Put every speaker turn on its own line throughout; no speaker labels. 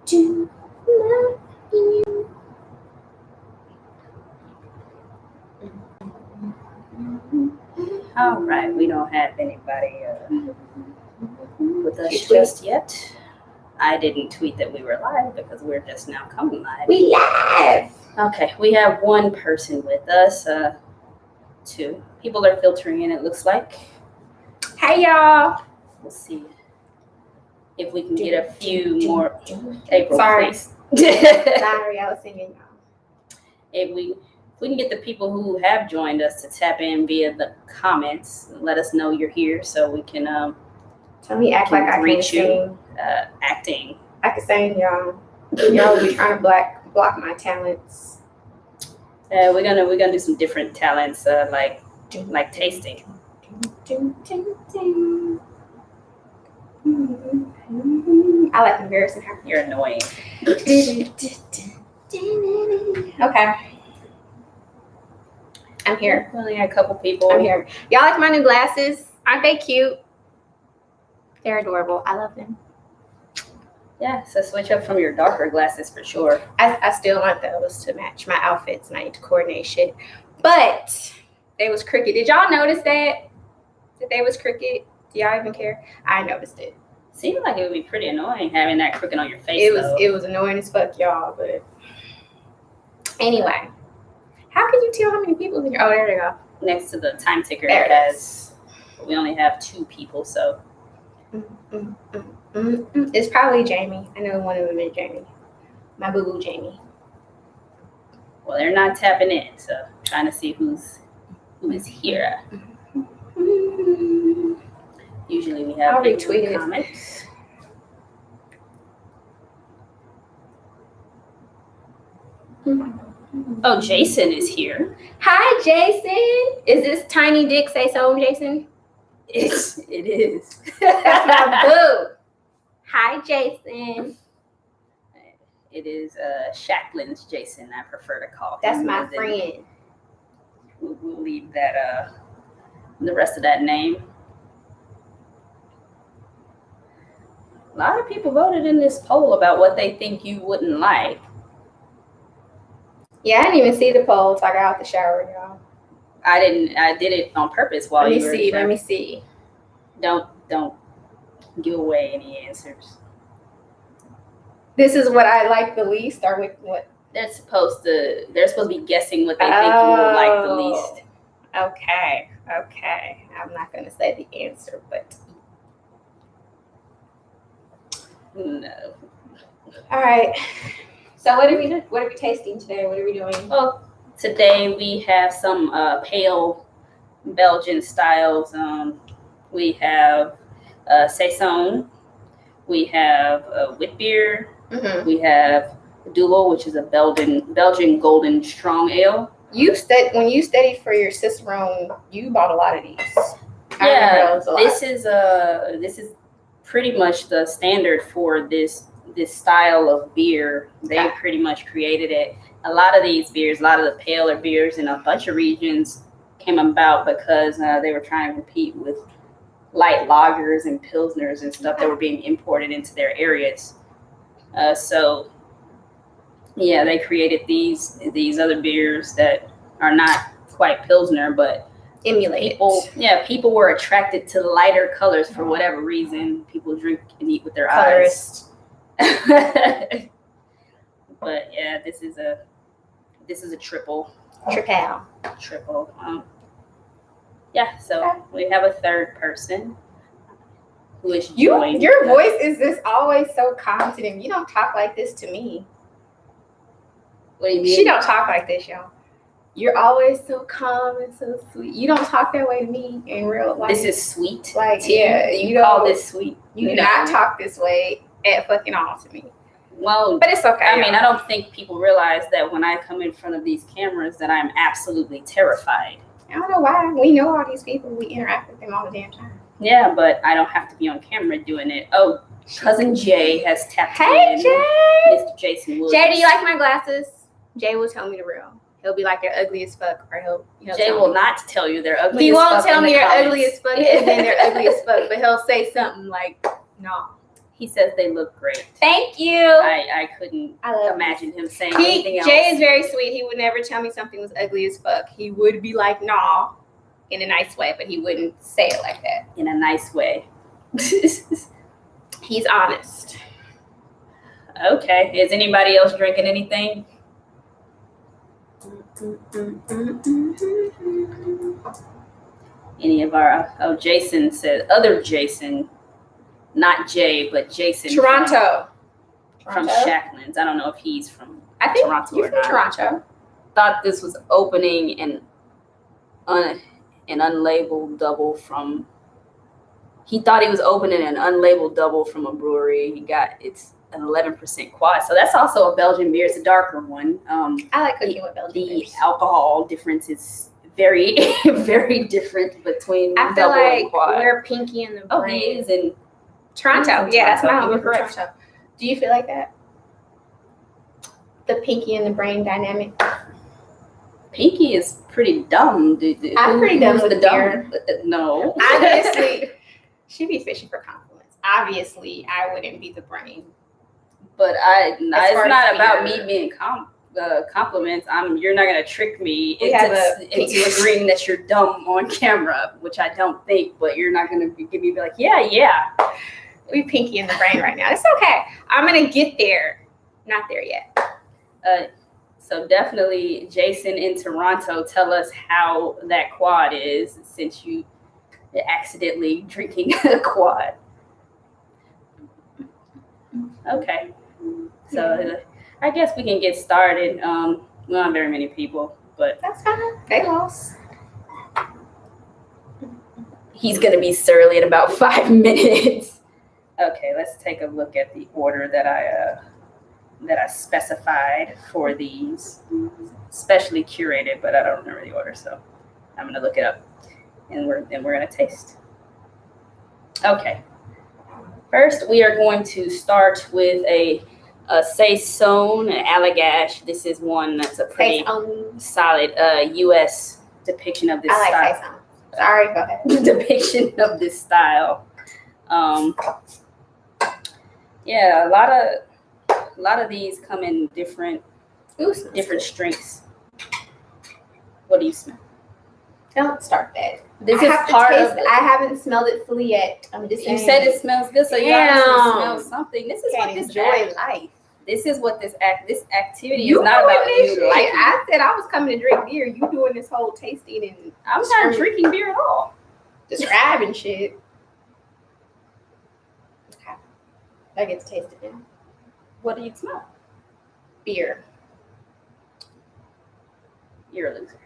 do love you.
All right, we don't have anybody with us just yet. I didn't tweet that we were live because we're just now coming live.
We live.
Okay, we have one person with us. Two people are filtering in, it looks like.
Hey, y'all.
We'll see if we can get a few more. April,
Sorry.
please.
Sorry, I was singing, y'all.
If we can get the people who have joined us to tap in via the comments, let us know you're here so we can
Tell me act like I can sing.
Acting.
I can sing, y'all. Y'all will be trying to block my talents.
We're gonna do some different talents, like tasting.
I like embarrassing her.
You're annoying.
Okay. I'm here.
We only had a couple people.
I'm here. Y'all like my new glasses? Aren't they cute? They're adorable. I love them.
Yeah, so switch up from your darker glasses for sure.
I still want those to match my outfits, and I need to coordinate shit. But they was crooked. Did y'all notice that they was crooked? Do y'all even care? I noticed it.
Seemed like it would be pretty annoying having that crooked on your face.
It was annoying as fuck, y'all. But anyway, how can you tell how many people in your? Oh, there they go.
Next to the time ticker,
There
it has. We only have 2 people, so.
It's probably Jamie. I know one of them is Jamie. My boo-boo Jamie.
Well, they're not tapping in, so I'm trying to see who is here. Usually we have comments. Oh, Jason is here.
Hi, Jason. Is this Tiny Dick Say So, Jason?
It is.
That's my boo. Hi, Jason.
It is Shacklin's Jason, I prefer to call him.
That's my friend.
We'll leave that the rest of that name. A lot of people voted in this poll about what they think you wouldn't like.
Yeah, I didn't even see the poll until I got out the shower, y'all.
I did it on purpose while you were.
Let me see.
Don't give away any answers.
This is what I like the least, or what?
They're supposed to be guessing what they think you would like the least.
Okay. I'm not gonna say the answer, but
no.
All right. So what are we tasting today? What are we doing?
Well, today we have some pale Belgian styles. We have saison. We have wit beer.
Mm-hmm.
We have Duo, which is a Belgian golden strong ale.
When you studied for your Cicerone, you bought a lot of these.
Yeah, this is pretty much the standard for this style of beer. They pretty much created it. A lot of these beers, a lot of the paler beers in a bunch of regions came about because they were trying to compete with light lagers and pilsners and stuff that were being imported into their areas. So yeah, they created these other beers that are not quite pilsner, but
emulate
people were attracted to lighter colors for whatever reason. People drink and eat with their eyes. But yeah, this is a triple. Yeah, so we have a third person who is joined.
Your voice is just always so calm to them. You don't talk like this to me.
What do you mean?
She don't talk like this, y'all. You're always so calm and so sweet. You don't talk that way to me in real life.
This is sweet.
Like, yeah,
you call this sweet.
You do not talk this way at fucking all to me.
Well,
but it's okay.
I mean, I don't think people realize that when I come in front of these cameras that I'm absolutely terrified.
I don't know why. We know all these people. We interact with them all the damn time.
Yeah, but I don't have to be on camera doing it. Oh, cousin Jay has tapped in.
Hey, Jay!
Mr. Jason Williams.
Jay, do you like my glasses? Jay will tell me the real. He'll be like, they're ugly as fuck, or
Jay will not tell you they're ugly
as fuck.
He won't
tell me they're ugly as fuck, and then they're ugly as fuck, but he'll say something like, no.
He says they look great.
Thank you.
I couldn't imagine him saying anything else.
Jay is very sweet. He would never tell me something was ugly as fuck. He would be like, nah, in a nice way, but he wouldn't say it like that.
In a nice way.
He's honest.
Okay. Is anybody else drinking anything? Any of our Jason said other Jason, not Jay, but Jason
Toronto.
From Shacklands. I don't know if he's from Toronto
you're
or not.
Toronto.
Thought this was opening an unlabeled double from. He thought he was opening an unlabeled double from a brewery. It's an 11% quad, so that's also a Belgian beer. It's a darker one.
I like cooking with Belgian beers.
The alcohol difference is very, very different between
I feel
double
like
and quad.
we're Pinky in the Brain.
Oh, he is in
Toronto. Yeah, that's my home.
Correct.
Toronto. Do you feel like that? The Pinky and the Brain dynamic.
Pinky is pretty dumb.
I'm pretty dumb with
the dumb. No.
Obviously, she be fishing for compliments. Obviously, I wouldn't be the brain.
But it's not about me being compliments. You're not gonna trick me into agreeing that you're dumb on camera, which I don't think. But you're not gonna give me like, yeah.
We Pinky in the Brain right now. It's okay. I'm gonna get there. Not there yet.
So definitely, Jason in Toronto, tell us how that quad is since you accidentally drinking a quad. Okay. So I guess we can get started. We don't have very many people, but
that's fine. They lost.
He's gonna be surly in about 5 minutes. Okay, let's take a look at the order that I specified for these, specially curated, but I don't remember the order, so I'm gonna look it up, and we're gonna taste. Okay. First, we are going to start with a saison Allagash. This is one that's a pretty solid U.S. depiction of this style.
I like saison. Sorry, go ahead.
Depiction of this style. Yeah, a lot of these come in different strengths. What do you smell?
Don't start that.
This is part of it.
I haven't smelled it fully yet. I'm just saying.
You said it smells good, so you obviously smell something. This is what this
enjoy life.
This is what this activity is not about. You like.
I said I was coming to drink beer. You doing this whole tasting and
I'm not drinking beer at all.
Describing shit. Okay. I get to taste it now.
What do you smell?
Beer.
You're a loser.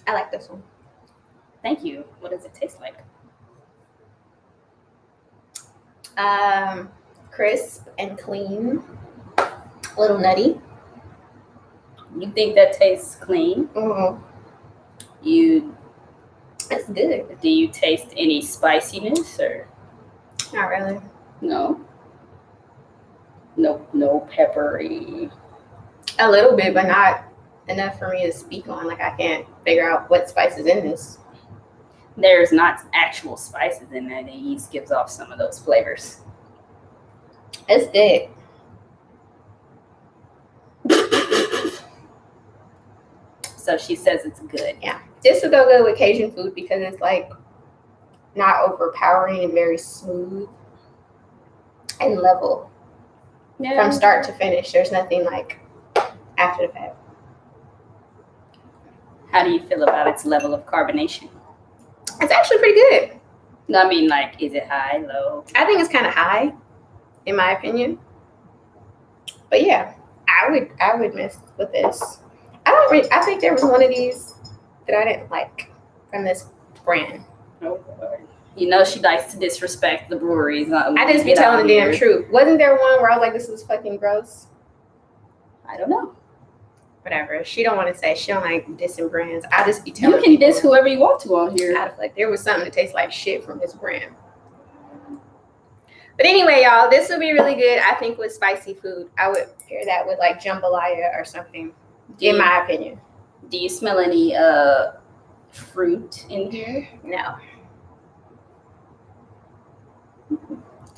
I like this one.
Thank you. What does it taste like?
Crisp and clean. A little nutty.
You think that tastes clean?
Mm-hmm. That's good.
Do you taste any spiciness or?
Not really.
No. No peppery.
A little bit, but not enough for me to speak on. Like I can't figure out what spice is in this.
There's not actual spices in there. The yeast gives off some of those flavors.
It's good.
So she says it's good.
Yeah. This would go good with Cajun food because it's like not overpowering and very smooth and level. Yeah. From start to finish. There's nothing like after the fact.
How do you feel about its level of carbonation?
It's actually pretty good.
No, I mean, like, is it high, low?
I think it's kind of high, in my opinion. But yeah, I would mess with this. I think there was one of these that I didn't like from this brand.
Oh, you know she likes to disrespect the breweries.
I just be telling the damn truth. Wasn't there one where I was like, this is fucking gross?
I don't know.
Whatever. She don't want to say. She don't like dissing brands. I just be telling
you can diss whoever you want to on here.
Like there was something that tastes like shit from this brand. But anyway, y'all, this would be really good. I think with spicy food, I would pair that with like jambalaya or something. In my opinion.
Do you smell any fruit in here?
No.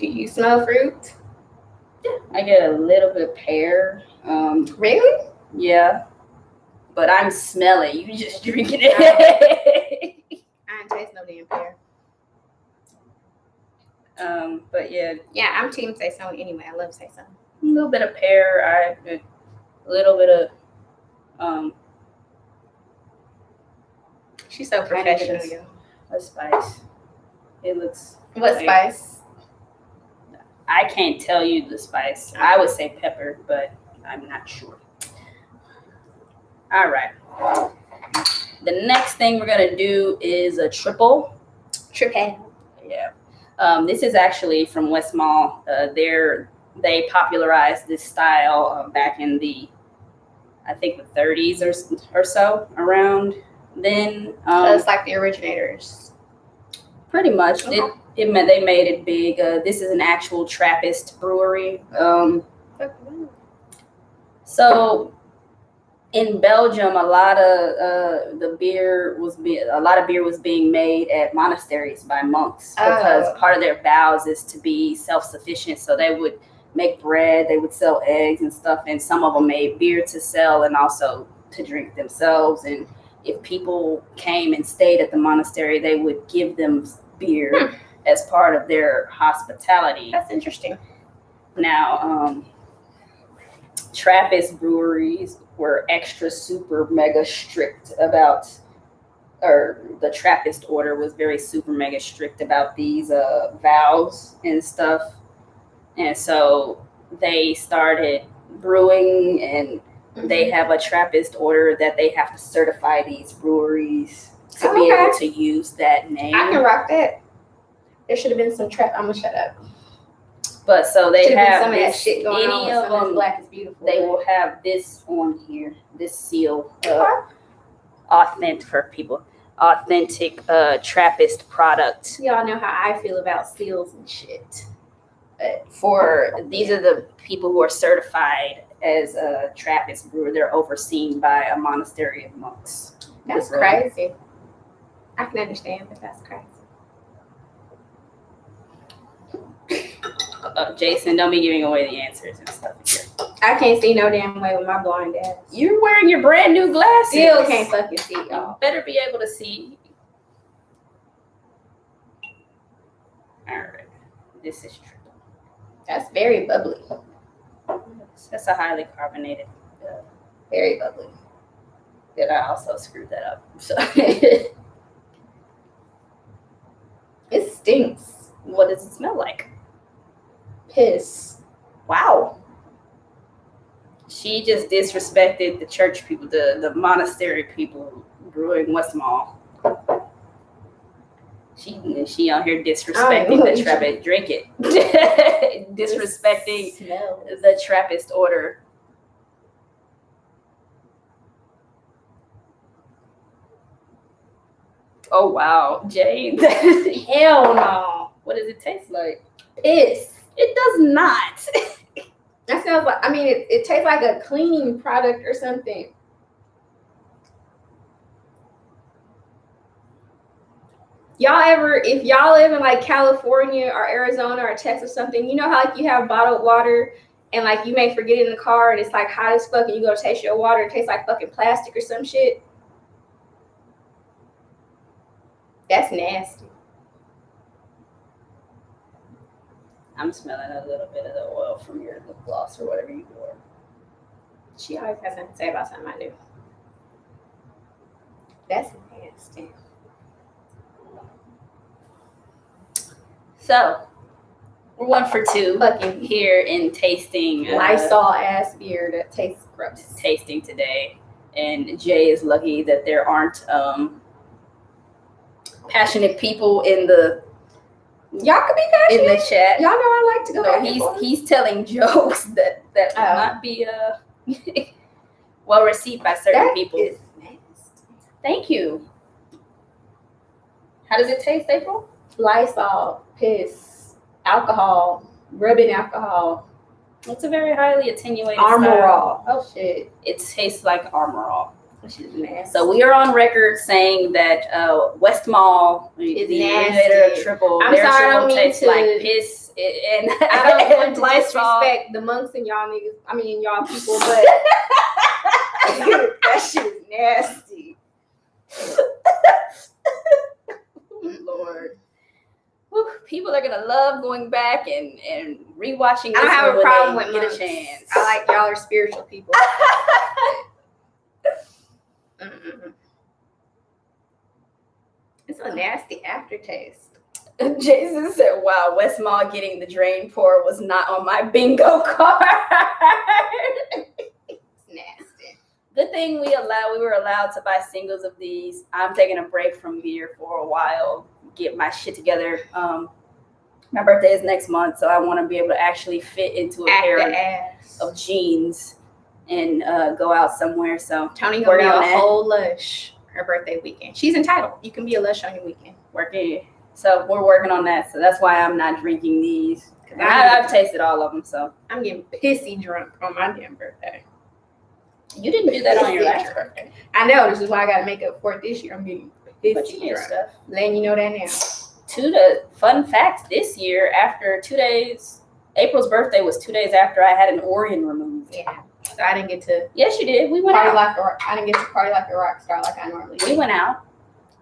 Do you smell fruit?
Yeah, I get a little bit of pear.
Really?
Yeah, but I'm smelling. You just drinking it.
I ain't taste no damn pear.
But yeah.
Yeah, I'm team saison anyway. I love saison.
A little bit of pear. A little bit of
She's so professional, yo.
A spice. It looks.
What spice?
I can't tell you the spice. I would say pepper, but I'm not sure. All right. The next thing we're gonna do is a triple. Yeah. This is actually from West Mall. They popularized this style back in I think the 30s or so, around then.
So it's like the originators.
Pretty much. Okay. They made it big. This is an actual Trappist brewery. So in Belgium, a lot of beer was being made at monasteries by monks because part of their vows is to be self-sufficient. So they would make bread, they would sell eggs and stuff, and some of them made beer to sell and also to drink themselves. And if people came and stayed at the monastery, they would give them beer as part of their hospitality.
That's interesting.
Now, Trappist breweries were extra super mega strict about, or the Trappist order was very super mega strict about these vows and stuff. And so they started brewing, and they have a Trappist order that they have to certify these breweries to be able to use that name.
I can rock that. There should have been some I'm gonna shut up.
But so they have
some of that shit going on.
Any of them,
Black is beautiful.
They will have this on here, this seal, authentic for people, authentic Trappist product.
Y'all know how I feel about seals and shit.
These are the people who are certified as a Trappist brewer. They're overseen by a monastery of monks.
That's crazy. I can understand, but that's crazy.
Jason, don't be giving away the answers and stuff here.
I can't see no damn way with my blind ass.
You're wearing your brand new glasses.
Still can't fucking see, y'all.
You better be able to see. All right, this is true.
That's very bubbly.
That's a highly carbonated.
Very bubbly.
That I also screwed that up. So
it stinks.
What does it smell like?
Piss.
Wow. She just disrespected the church people, the monastery people brewing West Mall. She out here disrespecting the Trappist. Drink it. Disrespecting the Trappist order. Oh wow, Jane.
Hell no.
What does it taste like?
Piss.
It does not.
That sounds like, I mean, it tastes like a cleaning product or something. If y'all live in like California or Arizona or Texas or something, you know how like you have bottled water and like you may forget it in the car and it's like hot as fuck and you go to taste your water, it tastes like fucking plastic or some shit. That's nasty.
I'm smelling a little bit of the oil from your lip gloss or whatever you wore.
She always has something to say about something I do. That's nasty.
So, we're 1 for 2
fucking
here in tasting.
Lysol ass beer that tastes gross.
Tasting today. And Jay is lucky that there aren't passionate people in the
Y'all could be passionate
in the chat.
Y'all know I like to go back and forth.
He's telling jokes that will not be well received by certain people.
Is nasty.
Thank you. How does it taste, April?
Lysol, piss, alcohol, rubbing alcohol.
It's a very highly attenuated
Armorall. Oh shit.
It tastes like Armorall.
Which is nasty.
So we are on record saying that West Mall, the originator of Triple, their Triple tastes like piss and
I don't want to
Lysol.
disrespect the monks and y'all niggas. I mean, y'all people, but that shit is nasty.
Lord. Whew, people are gonna love going back and rewatching this.
I don't have a problem with
get
monks.
A chance.
I like y'all are spiritual people. It's a nasty aftertaste.
Jason said, wow, West Mall getting the drain pour was not on my bingo card.
It's nasty.
Good thing we were allowed to buy singles of these. I'm taking a break from beer for a while, get my shit together. My birthday is next month, so I want to be able to actually fit into a pair of jeans and go out somewhere. So
Toni gonna be a whole lush her birthday weekend. She's entitled. You can be a lush on your weekend.
So we're working on that. So that's why I'm not drinking these. I've tasted all of them. So
I'm getting pissy drunk on my damn birthday.
You didn't do that on your last birthday.
I know. This is why I got to make up for it this year. I'm getting pissy drunk.
Stuff.
Letting you know that now.
Fun fact, this year, after 2 days, April's birthday was 2 days after I had an organ removed.
Yeah. So I didn't get to.
Yes, you did. We went out.
I didn't get to party like a rock star like I normally do.
We went out.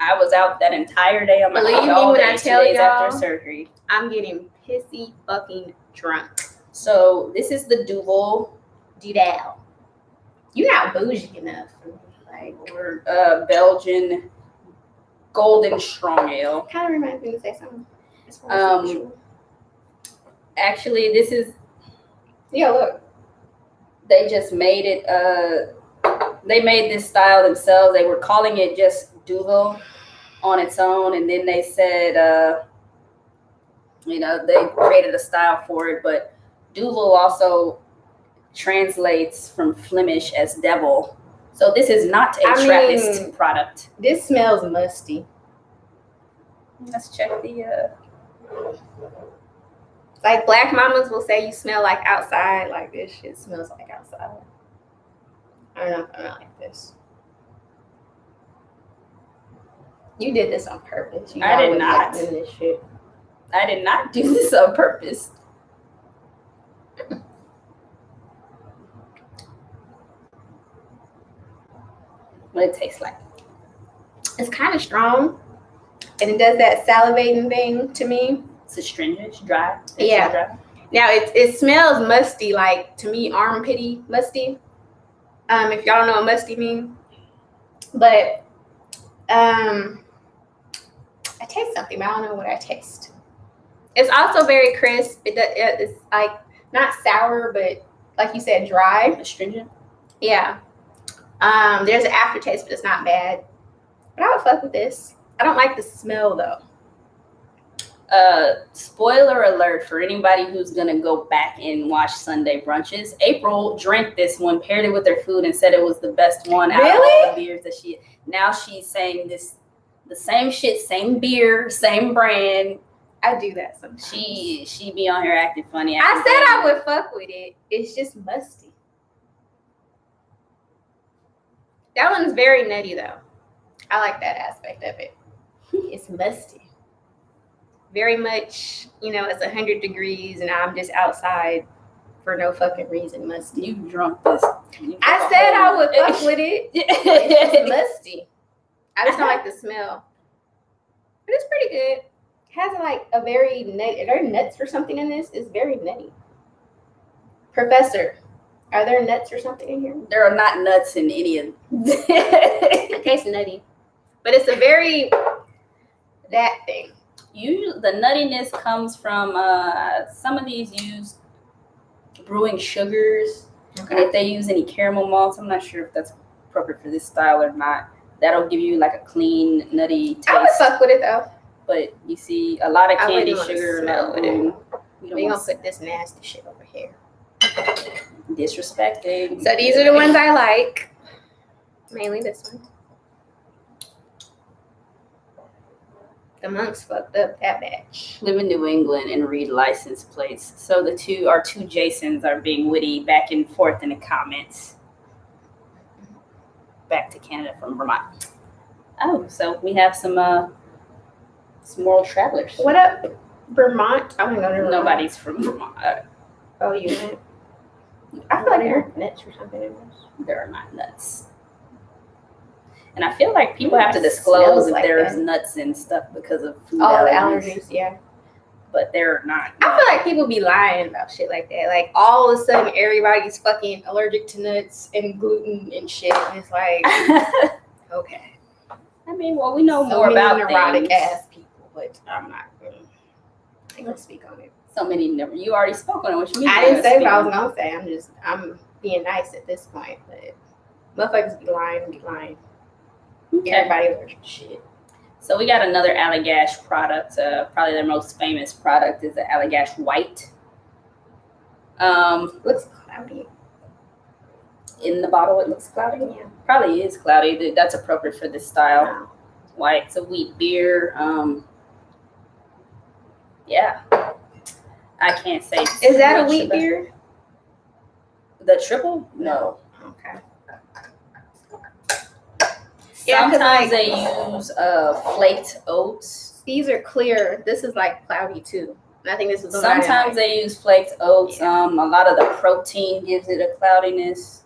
I was out that entire day on my
Believe me when I tell y'all,
after surgery.
I'm getting pissy fucking drunk.
So this is the Duvel.
You're not bougie enough.
Like we're Belgian golden strong ale.
Kind of reminds me to say something.
Actually, this is.
Yeah, look.
They just made it. They made this style themselves. They were calling it just Duvel on its own, and then they said, they created a style for it. But Duvel also translates from Flemish as devil. So this is not a Trappist product.
This smells musty.
Let's check the.
Like black mamas will say you smell like outside. Like this shit smells like outside. I don't know if I like this. You did this on purpose.
I did not
do this shit.
I did not do this on purpose. What it tastes like?
It's kind of strong, and it does that salivating thing to me.
It's astringent, dry.
Yeah.
Dry.
Now it smells musty, like to me armpity musty. If y'all don't know what musty means, but I taste something, but I don't know what I taste. It's also very crisp. It's like not sour, but like you said, dry.
Astringent.
Yeah. There's an aftertaste, but it's not bad. But I would fuck with this. I don't like the smell though.
Spoiler alert for anybody who's gonna go back and watch Sunday brunches. April drank this one, paired it with her food, and said it was the best one out of all the beers that she. Now she's saying this, the same shit, same beer, same brand.
I do that sometimes.
She be on here acting funny.
I said I would fuck with it. It's just musty. That one's very nutty though. I like that aspect of it. It's musty. Very much, it's 100 degrees and I'm just outside for no fucking reason. Musty.
You drunk this.
I said I would fuck with it. It's musty. I just don't like the smell. But it's pretty good. It has like a very nutty. Are there nuts or something in this? It's very nutty. Professor, are there nuts or something in here?
There are not nuts in any of them.
It tastes nutty. But it's a very that thing.
Usually the nuttiness comes from some of these use brewing sugars. Okay. And if they use any caramel malts, I'm not sure if that's appropriate for this style or not. That'll give you like a clean, nutty taste.
I would fuck with it though.
But you see a lot of candy sugar.
We're gonna put this nasty shit over here.
Disrespecting.
So these are the ones I like. Mainly this one. The monks fucked up that batch.
Live in New England and read license plates. So the two Jasons are being witty back and forth in the comments. Back to Canada from Vermont. Oh, so we have some moral travelers.
What up? Vermont. I want to go to Vermont.
Nobody's from Vermont.
Oh, you went? I feel like there are nuts or something.
There are not nuts. And I feel like people have to disclose if there's nuts and stuff because of food
allergies. Yeah.
But they're not.
I feel like people be lying about shit like that. Like all of a sudden everybody's fucking allergic to nuts and gluten and shit. And it's like, okay.
I mean, well, we know more about
neurotic ass people, but I'm not gonna speak on it.
So many you already spoke on it. What you mean?
I didn't say what I was gonna say. I'm being nice at this point, but motherfuckers be lying. Okay. Everybody allergic to shit.
So we got another Allagash product. Probably their most famous product is the Allagash White.
Looks cloudy.
In the bottle, it looks cloudy.
Yeah.
Probably is cloudy. That's appropriate for this style. Wow. White. It's a wheat beer. Yeah. I can't say.
Is that a wheat beer?
The triple? No.
Okay.
Sometimes they use flaked oats.
These are clear. This is like cloudy too. And I think this is the
sometimes they use flaked oats. Yeah. A lot of the protein gives it a cloudiness.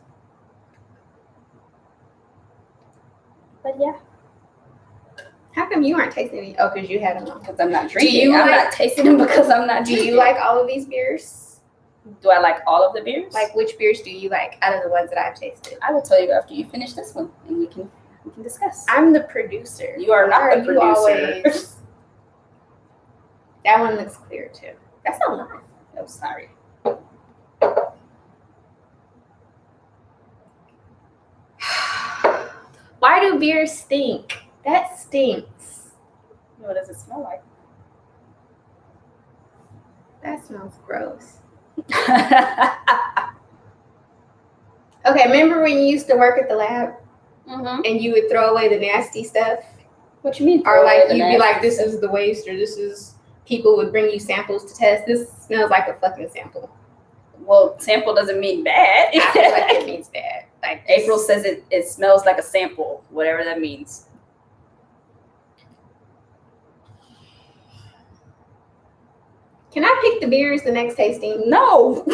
But yeah.
How come you aren't tasting it? Oh, because you had them.
Because I'm not drinking. I'm not tasting them because I'm not drinking.
Do you like all of these beers?
Do I like all of the beers?
Like which beers do you like out of the ones that I've tasted?
I will tell you after you finish this one, and we can discuss.
I'm the producer.
You are not the producer.
That one looks clear too. That's a lot.
Oh, sorry.
Why do beers stink? That stinks.
What does it smell like?
That smells gross. Okay, remember when you used to work at the lab?
Mm-hmm.
And you would throw away the nasty stuff?
What you mean?
Or like you'd be like, this is the waste, or this is, people would bring you samples to test. This smells like a fucking sample.
Well, sample doesn't mean bad.
I feel like it means bad. Like
April says it smells like a sample, whatever that means.
Can I pick the beers the next tasting?
No.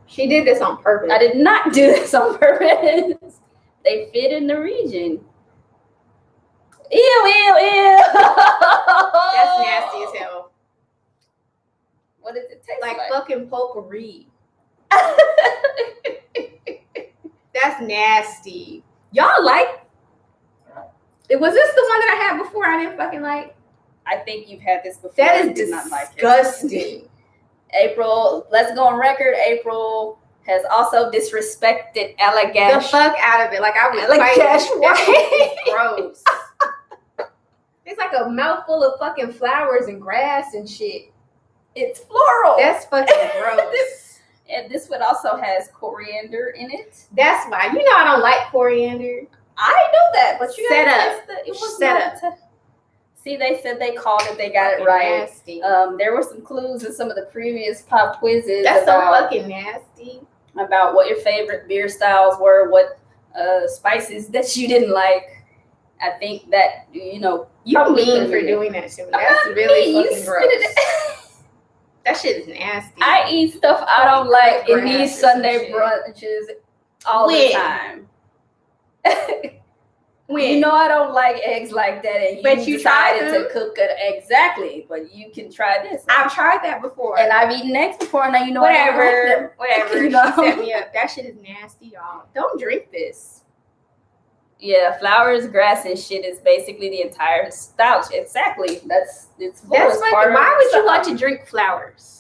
She did this on purpose.
I did not do this on purpose. They fit in the region. Ew.
That's nasty as hell.
What does it taste
like? Like fucking potpourri. That's nasty. Y'all like? Was this the one that I had before I didn't fucking like?
I think you've had this before.
That is disgusting.
April, let's go on record. April has also disrespected Allagash.
The fuck out of it. Like I was Allagash White. Gross. It's like a mouthful of fucking flowers and grass and shit.
It's floral.
That's fucking gross.
And this one also has coriander in it.
That's why. You know I don't like coriander.
I know that, but you
set
gotta
up.
It was
set up.
See, they said they called it. They got it right.
Nasty.
There were some clues in some of the previous pop quizzes.
That's so fucking nasty.
About what your favorite beer styles were, what spices that you didn't like. I think that you're
mean for doing that to me. That's really fucking gross. That shit is nasty.
I eat stuff I don't like in these Sunday brunches all the time. When? I don't like eggs like that, and you decided to cook it exactly. But you can try this.
I've tried that before,
and I've eaten eggs before. And now you know
whatever.
She
set me up. That shit is nasty, y'all. Don't drink this.
Yeah, flowers, grass, and shit is basically the entire stouch. Exactly. That's like,
why would you want to drink flowers?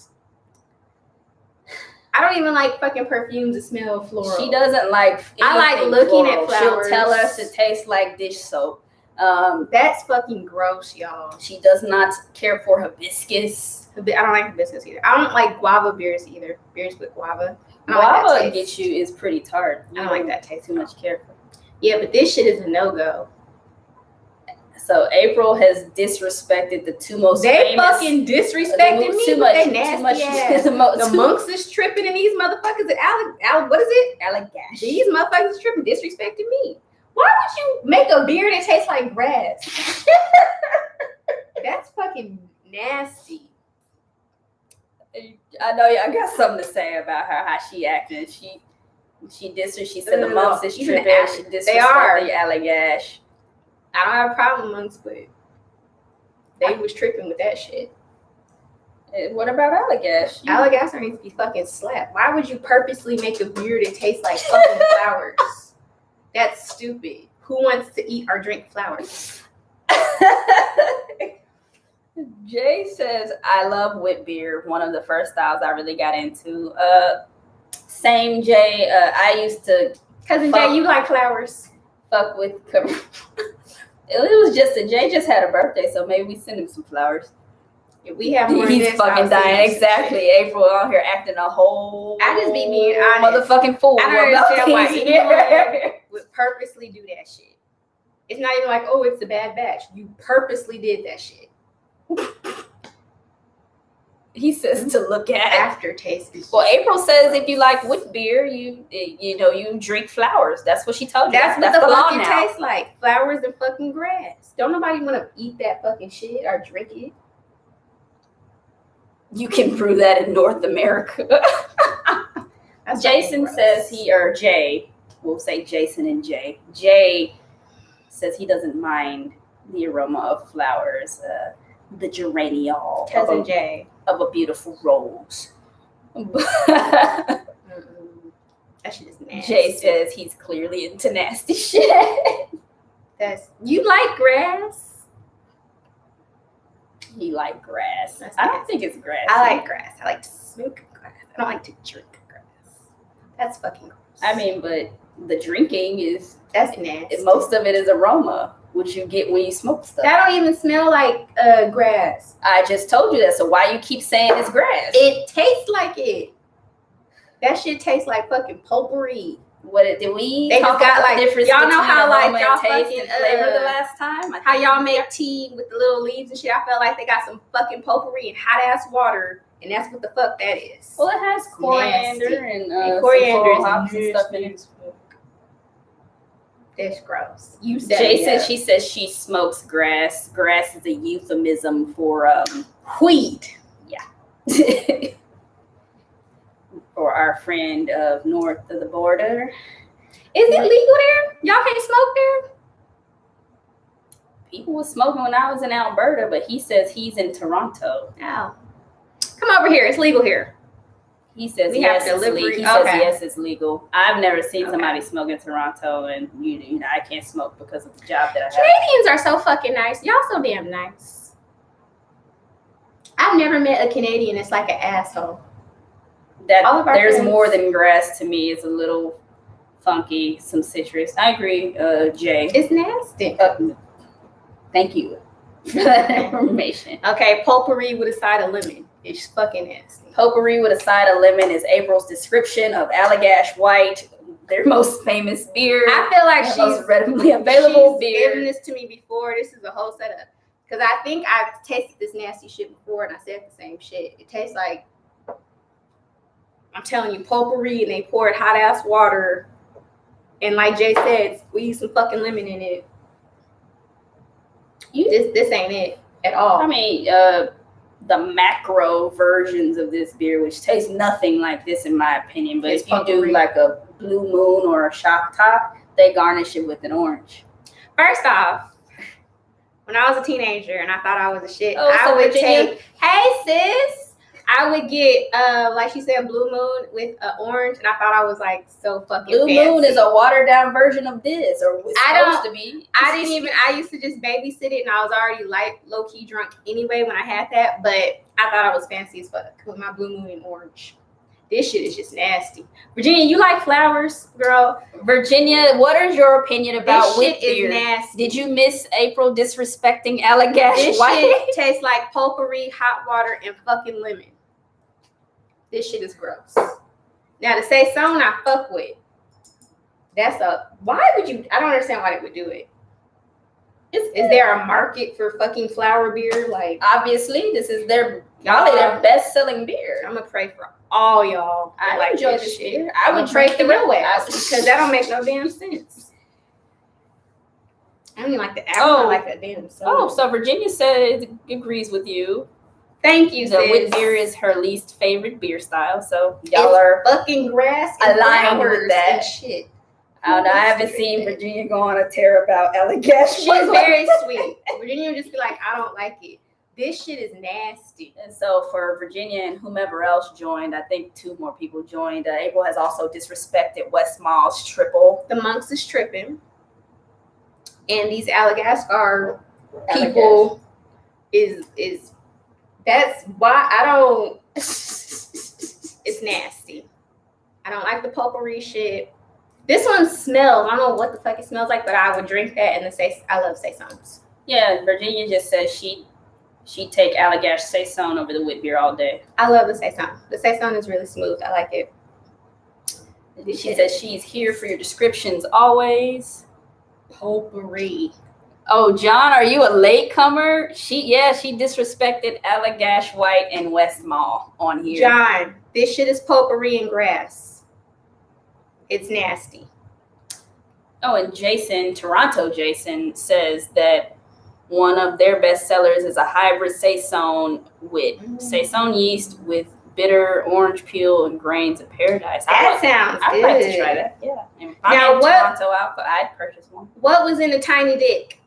I don't even like fucking perfumes that smell floral.
She doesn't like.
I like looking at flowers.
She'll tell us it tastes like dish soap.
That's fucking gross, y'all.
She does not care for hibiscus.
I don't like hibiscus either. I don't like guava beers either. Beers with guava.
Guava gets you is pretty tart.
I don't like that taste.
Too much care for.
Yeah, but this shit is a no-go.
So April has disrespected the two most famous.
They fucking disrespected me.
Too much.
They nasty ass. The monks is tripping, and these motherfuckers at what is it?
Allagash.
These motherfuckers is tripping, disrespecting me. Why would you make a beer that tastes like grass? That's fucking nasty.
I know y'all got something to say about her, how she acted. She dissed her. She said the monks is tripping. She disrespected Allagash.
I don't have a problem with monks, but they was tripping with that shit.
What about Allagash?
Allagash needs to be fucking slapped. Why would you purposely make a beer that tastes like fucking flowers? That's stupid. Who wants to eat or drink flowers?
Jay says, I love wit beer. One of the first styles I really got into. Same Jay. I used to.
Cousin Jay, you like flowers?
Fuck with. It was just a Jay just had a birthday, so maybe we send him some flowers.
If we have more.
He's fucking dying. Exactly. April out here acting a whole.
I just be being honest.
Motherfucking fool.
I don't understand why anyone would purposely do that shit. It's not even like, oh, it's a bad batch. You purposely did that shit.
He says to look at
aftertaste.
Well, April says if you like wheat beer, you drink flowers. That's what she told you.
That's what the fuck it tastes like. Flowers and fucking grass. Don't nobody want to eat that fucking shit or drink it.
You can prove that in North America. Jason says Jay, we'll say Jason and Jay. Jay says he doesn't mind the aroma of flowers, the geraniol.
Cousin Jay.
Of a beautiful rose.
That shit is nasty.
Jay says he's clearly into nasty shit.
You like grass?
He like grass. I don't think it's grass.
I like grass. I like to smoke grass. I don't like to drink grass. That's fucking gross.
I mean, but the drinking is
that's nasty.
Most of it is aroma, which you get when you smoke stuff.
That don't even smell like grass.
I just told you that. So why you keep saying it's grass?
It tastes like it. That shit tastes like fucking potpourri.
They
talk about like
difference
y'all know how like y'all
taste
fucking
and flavor the last time?
How y'all make tea with the little leaves and shit. I felt like they got some fucking potpourri and hot ass water, and that's what the fuck that is.
Well, it has coriander and
coriander
hops and stuff in it.
That's gross. You said
Jason, she says she smokes grass. Grass is a euphemism for
weed.
Yeah. For our friend of north of the border.
Is it legal there? Y'all can't smoke there?
People were smoking when I was in Alberta, but he says he's in Toronto.
Oh. Come over here. It's legal here.
He says yes, it's legal. He says yes, it's legal. I've never seen somebody smoke in Toronto, and you know I can't smoke because of the job that I have.
Canadians are so fucking nice. Y'all so damn nice. I've never met a Canadian that's like an asshole.
There's more than grass to me. It's a little funky, some citrus. I agree, Jay.
It's nasty.
Thank you for that information.
Okay, potpourri with a side of lemon. It's fucking nasty.
Potpourri with a side of lemon is April's description of Allagash White, their most famous beer.
I feel like she's
most readily available
she's
beer.
given this to me before. This is a whole setup. Because I think I've tasted this nasty shit before and I said the same shit. It tastes like, I'm telling you, potpourri, and they poured hot ass water. And like Jay said, squeeze some fucking lemon in it. This ain't it at all.
I mean, the macro versions of this beer, which taste nothing like this in my opinion, but if you do like a Blue Moon or a Shock Top, they garnish it with an orange.
First off, when I was a teenager and I thought I was a shit, I would take, hey sis, I would get, like she said, Blue Moon with an orange, and I thought I was like so fucking
Blue
fancy.
Moon is a watered down version of this, or was supposed to be.
I used to just babysit it, and I was already like low key drunk anyway when I had that, but I thought I was fancy as fuck with my Blue Moon and orange. This shit is just nasty. Virginia, you like flowers, girl?
Virginia, what is your opinion about
this shit
beer?
Is nasty.
Did you miss April disrespecting Allagash
This
White?
shit tastes like potpourri, hot water, and fucking lemon. This shit is gross. Now to say something I fuck with. Why would you? I don't understand why they would do it. Is there a market for fucking flower beer? Like,
obviously, this is their best-selling beer.
I'm gonna pray for all y'all.
I
like
enjoy this beer.
I would pray the real ass because that don't make no damn sense. I don't even like the apple. I like that damn soda.
Oh, so Virginia said agrees with you.
Thank you,
The
sis.
wit beer is her least favorite beer style, so y'all are
fucking grass and
aligned with that.
And shit.
I haven't seen Virginia go on a tear about Allagash.
She's very sweet. Virginia would just be like, I don't like it. This shit is nasty.
And so for Virginia and whomever else joined, I think 2 more people joined. April has also disrespected West Mall's triple.
The monks is tripping. And these Allagash people is that's why I don't. It's nasty. I don't like the potpourri shit. This one smells. I don't know what the fuck it smells like, but I would drink that and I love saisons.
Yeah, Virginia just says she'd take Allagash saison over the wit beer all day.
I love the saison. The saison is really smooth. I like it.
She says she's here for your descriptions always.
Potpourri.
Oh, John, are you a latecomer? She disrespected Allagash White and West Mall on here.
John, this shit is potpourri and grass. It's nasty.
Oh, and Toronto Jason says that one of their best sellers is a hybrid saison with saison yeast with bitter orange peel and grains of paradise.
That sounds good.
I'd like to try that. Yeah. And
now,
Toronto out, but I'd purchase one.
What was in the tiny dick?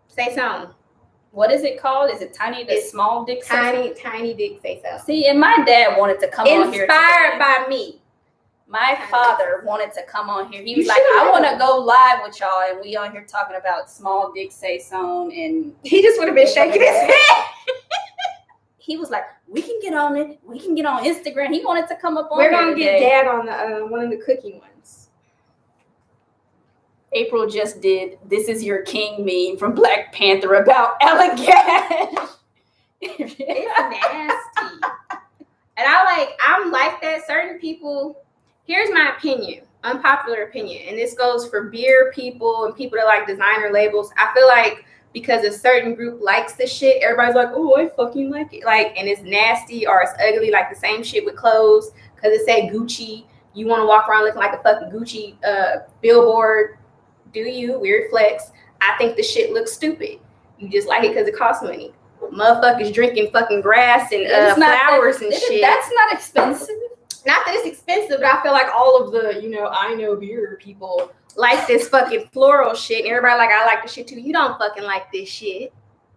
Saison.
What is it called? Is it small dick saison?
Tiny dick saison.
See, and my dad wanted to come on here.
Inspired by me.
My father wanted to come on here. He was like, I want to go live with y'all, and we on here talking about small dick saison, and
he just would have been shaking his head.
He was like, we can get on it. We can get on Instagram. He wanted to come up on.
We're gonna get Dad on the one of the cooking ones.
April just did "This Is Your King" meme from Black Panther about Allagash.
It's nasty, and I'm like that. Certain people. Here's my opinion, unpopular opinion, and this goes for beer people and people that like designer labels. I feel like because a certain group likes the shit, everybody's like, oh, I fucking like it. And it's nasty or it's ugly, like the same shit with clothes, because it said Gucci. You want to walk around looking like a fucking Gucci billboard. Do you? Weird flex. I think the shit looks stupid. You just like it because it costs money. Motherfuckers drinking fucking grass and flowers and shit.
That's not expensive.
Not that it's expensive, but I feel like all of the, I know beer people like this fucking floral shit. And everybody like, I like the shit too. You don't fucking like this shit.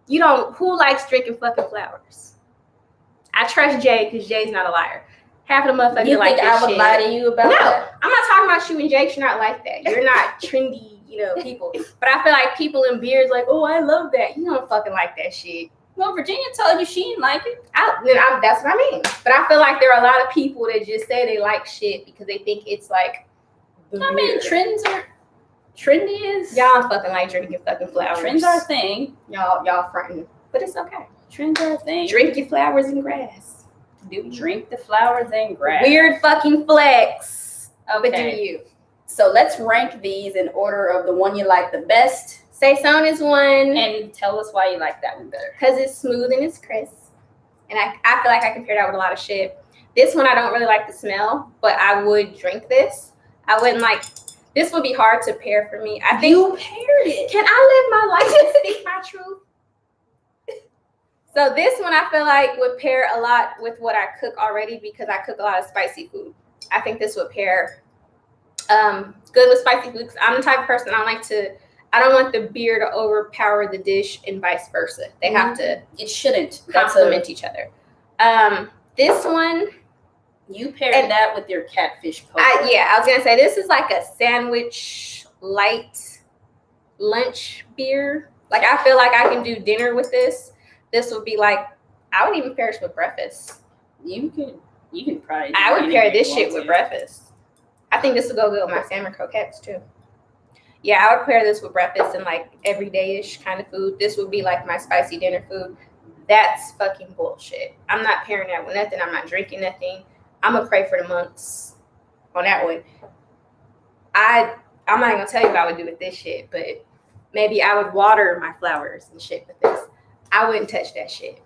Who likes drinking fucking flowers? I trust Jay because Jay's not a liar. Half of the motherfuckers like this shit. You think I would
lie to you about that?
No, I'm not talking about you and Jake. You're not like that. You're not trendy, people. But I feel like people in beers like, oh, I love that. You don't fucking like that shit.
Well, Virginia told you she didn't like it.
That's what I mean. But I feel like there are a lot of people that just say they like shit because they think it's like.
Trends are trendy.
Y'all fucking like drinking fucking flowers.
Trends are a thing.
Y'all fronting, but it's okay.
Trends are a thing.
Drink your flowers and grass.
Drink the flowers and grass.
Weird fucking flex.
Okay.
But do you?
So let's rank these in order of the one you like the best.
Saison is one.
And tell us why you like that one better.
Because it's smooth and it's crisp. And I feel like I can pair that with a lot of shit. This one I don't really like the smell, but I would drink this. I wouldn't like, this would be hard to pair for me. I think
you paired it.
Can I live my life and speak my truth? So this one I feel like would pair a lot with what I cook already because I cook a lot of spicy food. I think this would pair good with spicy food because I'm the type of person I don't want the beer to overpower the dish and vice versa. They have to.
It shouldn't
complement each other. This one,
you paired that with your catfish poke.
I was gonna say this is like a sandwich light lunch beer. Like I feel like I can do dinner with this. This would be like I would even pair it with breakfast.
You can probably.
I would pair this shit with breakfast. I think this would go good with my salmon croquettes too. Yeah, I would pair this with breakfast and like everyday-ish kind of food. This would be like my spicy dinner food. That's fucking bullshit. I'm not pairing that with nothing. I'm not drinking nothing. I'm gonna pray for the monks on that one. I'm not gonna tell you what I would do with this shit, but maybe I would water my flowers and shit with this. I wouldn't touch that shit.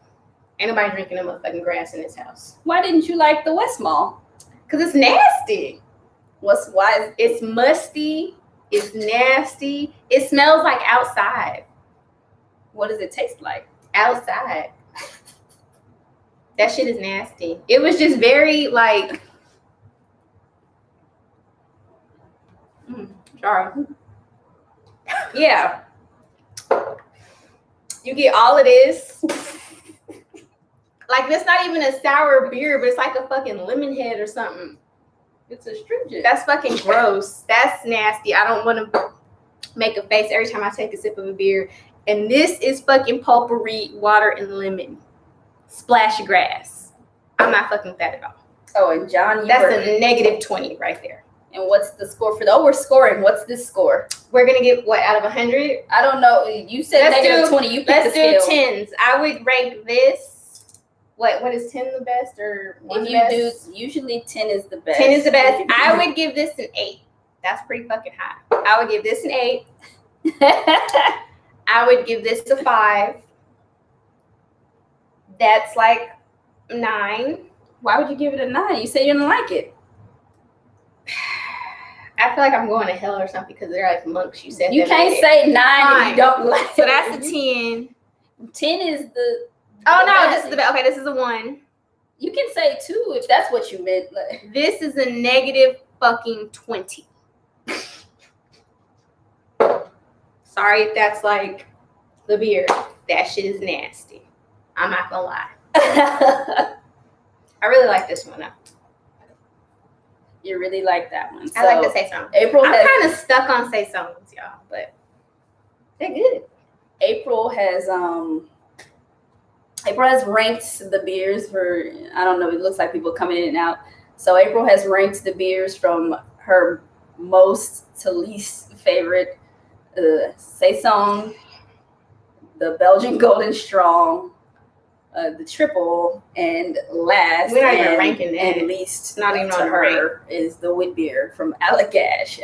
Ain't nobody drinking no motherfucking grass in this house.
Why didn't you like the West Mall?
Because it's nasty.
Why?
It's musty. It's nasty. It smells like outside.
What does it taste like?
Outside. That shit is nasty. It was just very like. Sorry. Yeah. You get all of this. Like, it's not even a sour beer, but it's like a fucking lemon head or something.
It's astringent.
That's fucking gross. That's nasty. I don't want to make a face every time I take a sip of a beer. And this is fucking potpourri, water, and lemon. Splash of grass. I'm not fucking with that at all.
Oh, and John,
that's a negative 20 right there.
And what's the score for we're scoring. What's this score?
We're going to get what out of 100?
I don't know. You said negative 20. You picked the scale.
Let's do 10s. I would rank this. What is 10 the best or
if you best? Do usually 10 is the best.
10 is the best. I would give this an 8. That's pretty fucking high. I would give this an 8. I would give this a 5. That's like 9.
Why would you give it a 9? You said you didn't like it.
I feel like I'm going to hell or something because they're like monks. You said
you can't say 9 if you don't like it.
So that's a 10.
10 is the.
Oh no, this is the best. Okay, this is a 1.
You can say 2 if that's what you meant.
This is a negative fucking 20. Sorry if that's like the beer. That shit is nasty. I'm not gonna lie. I really like this one though.
You really like that one.
I like the saisons.
I'm
kind of stuck on saisons, y'all, but they're good.
April has ranked the beers for, I don't know, it looks like people coming in and out. So April has ranked the beers from her most to least favorite. Saison, the Belgian Golden Strong, the Triple, and last
we're not even ranking that.
And least
not even
to
on
her is the wheat beer from Allagash.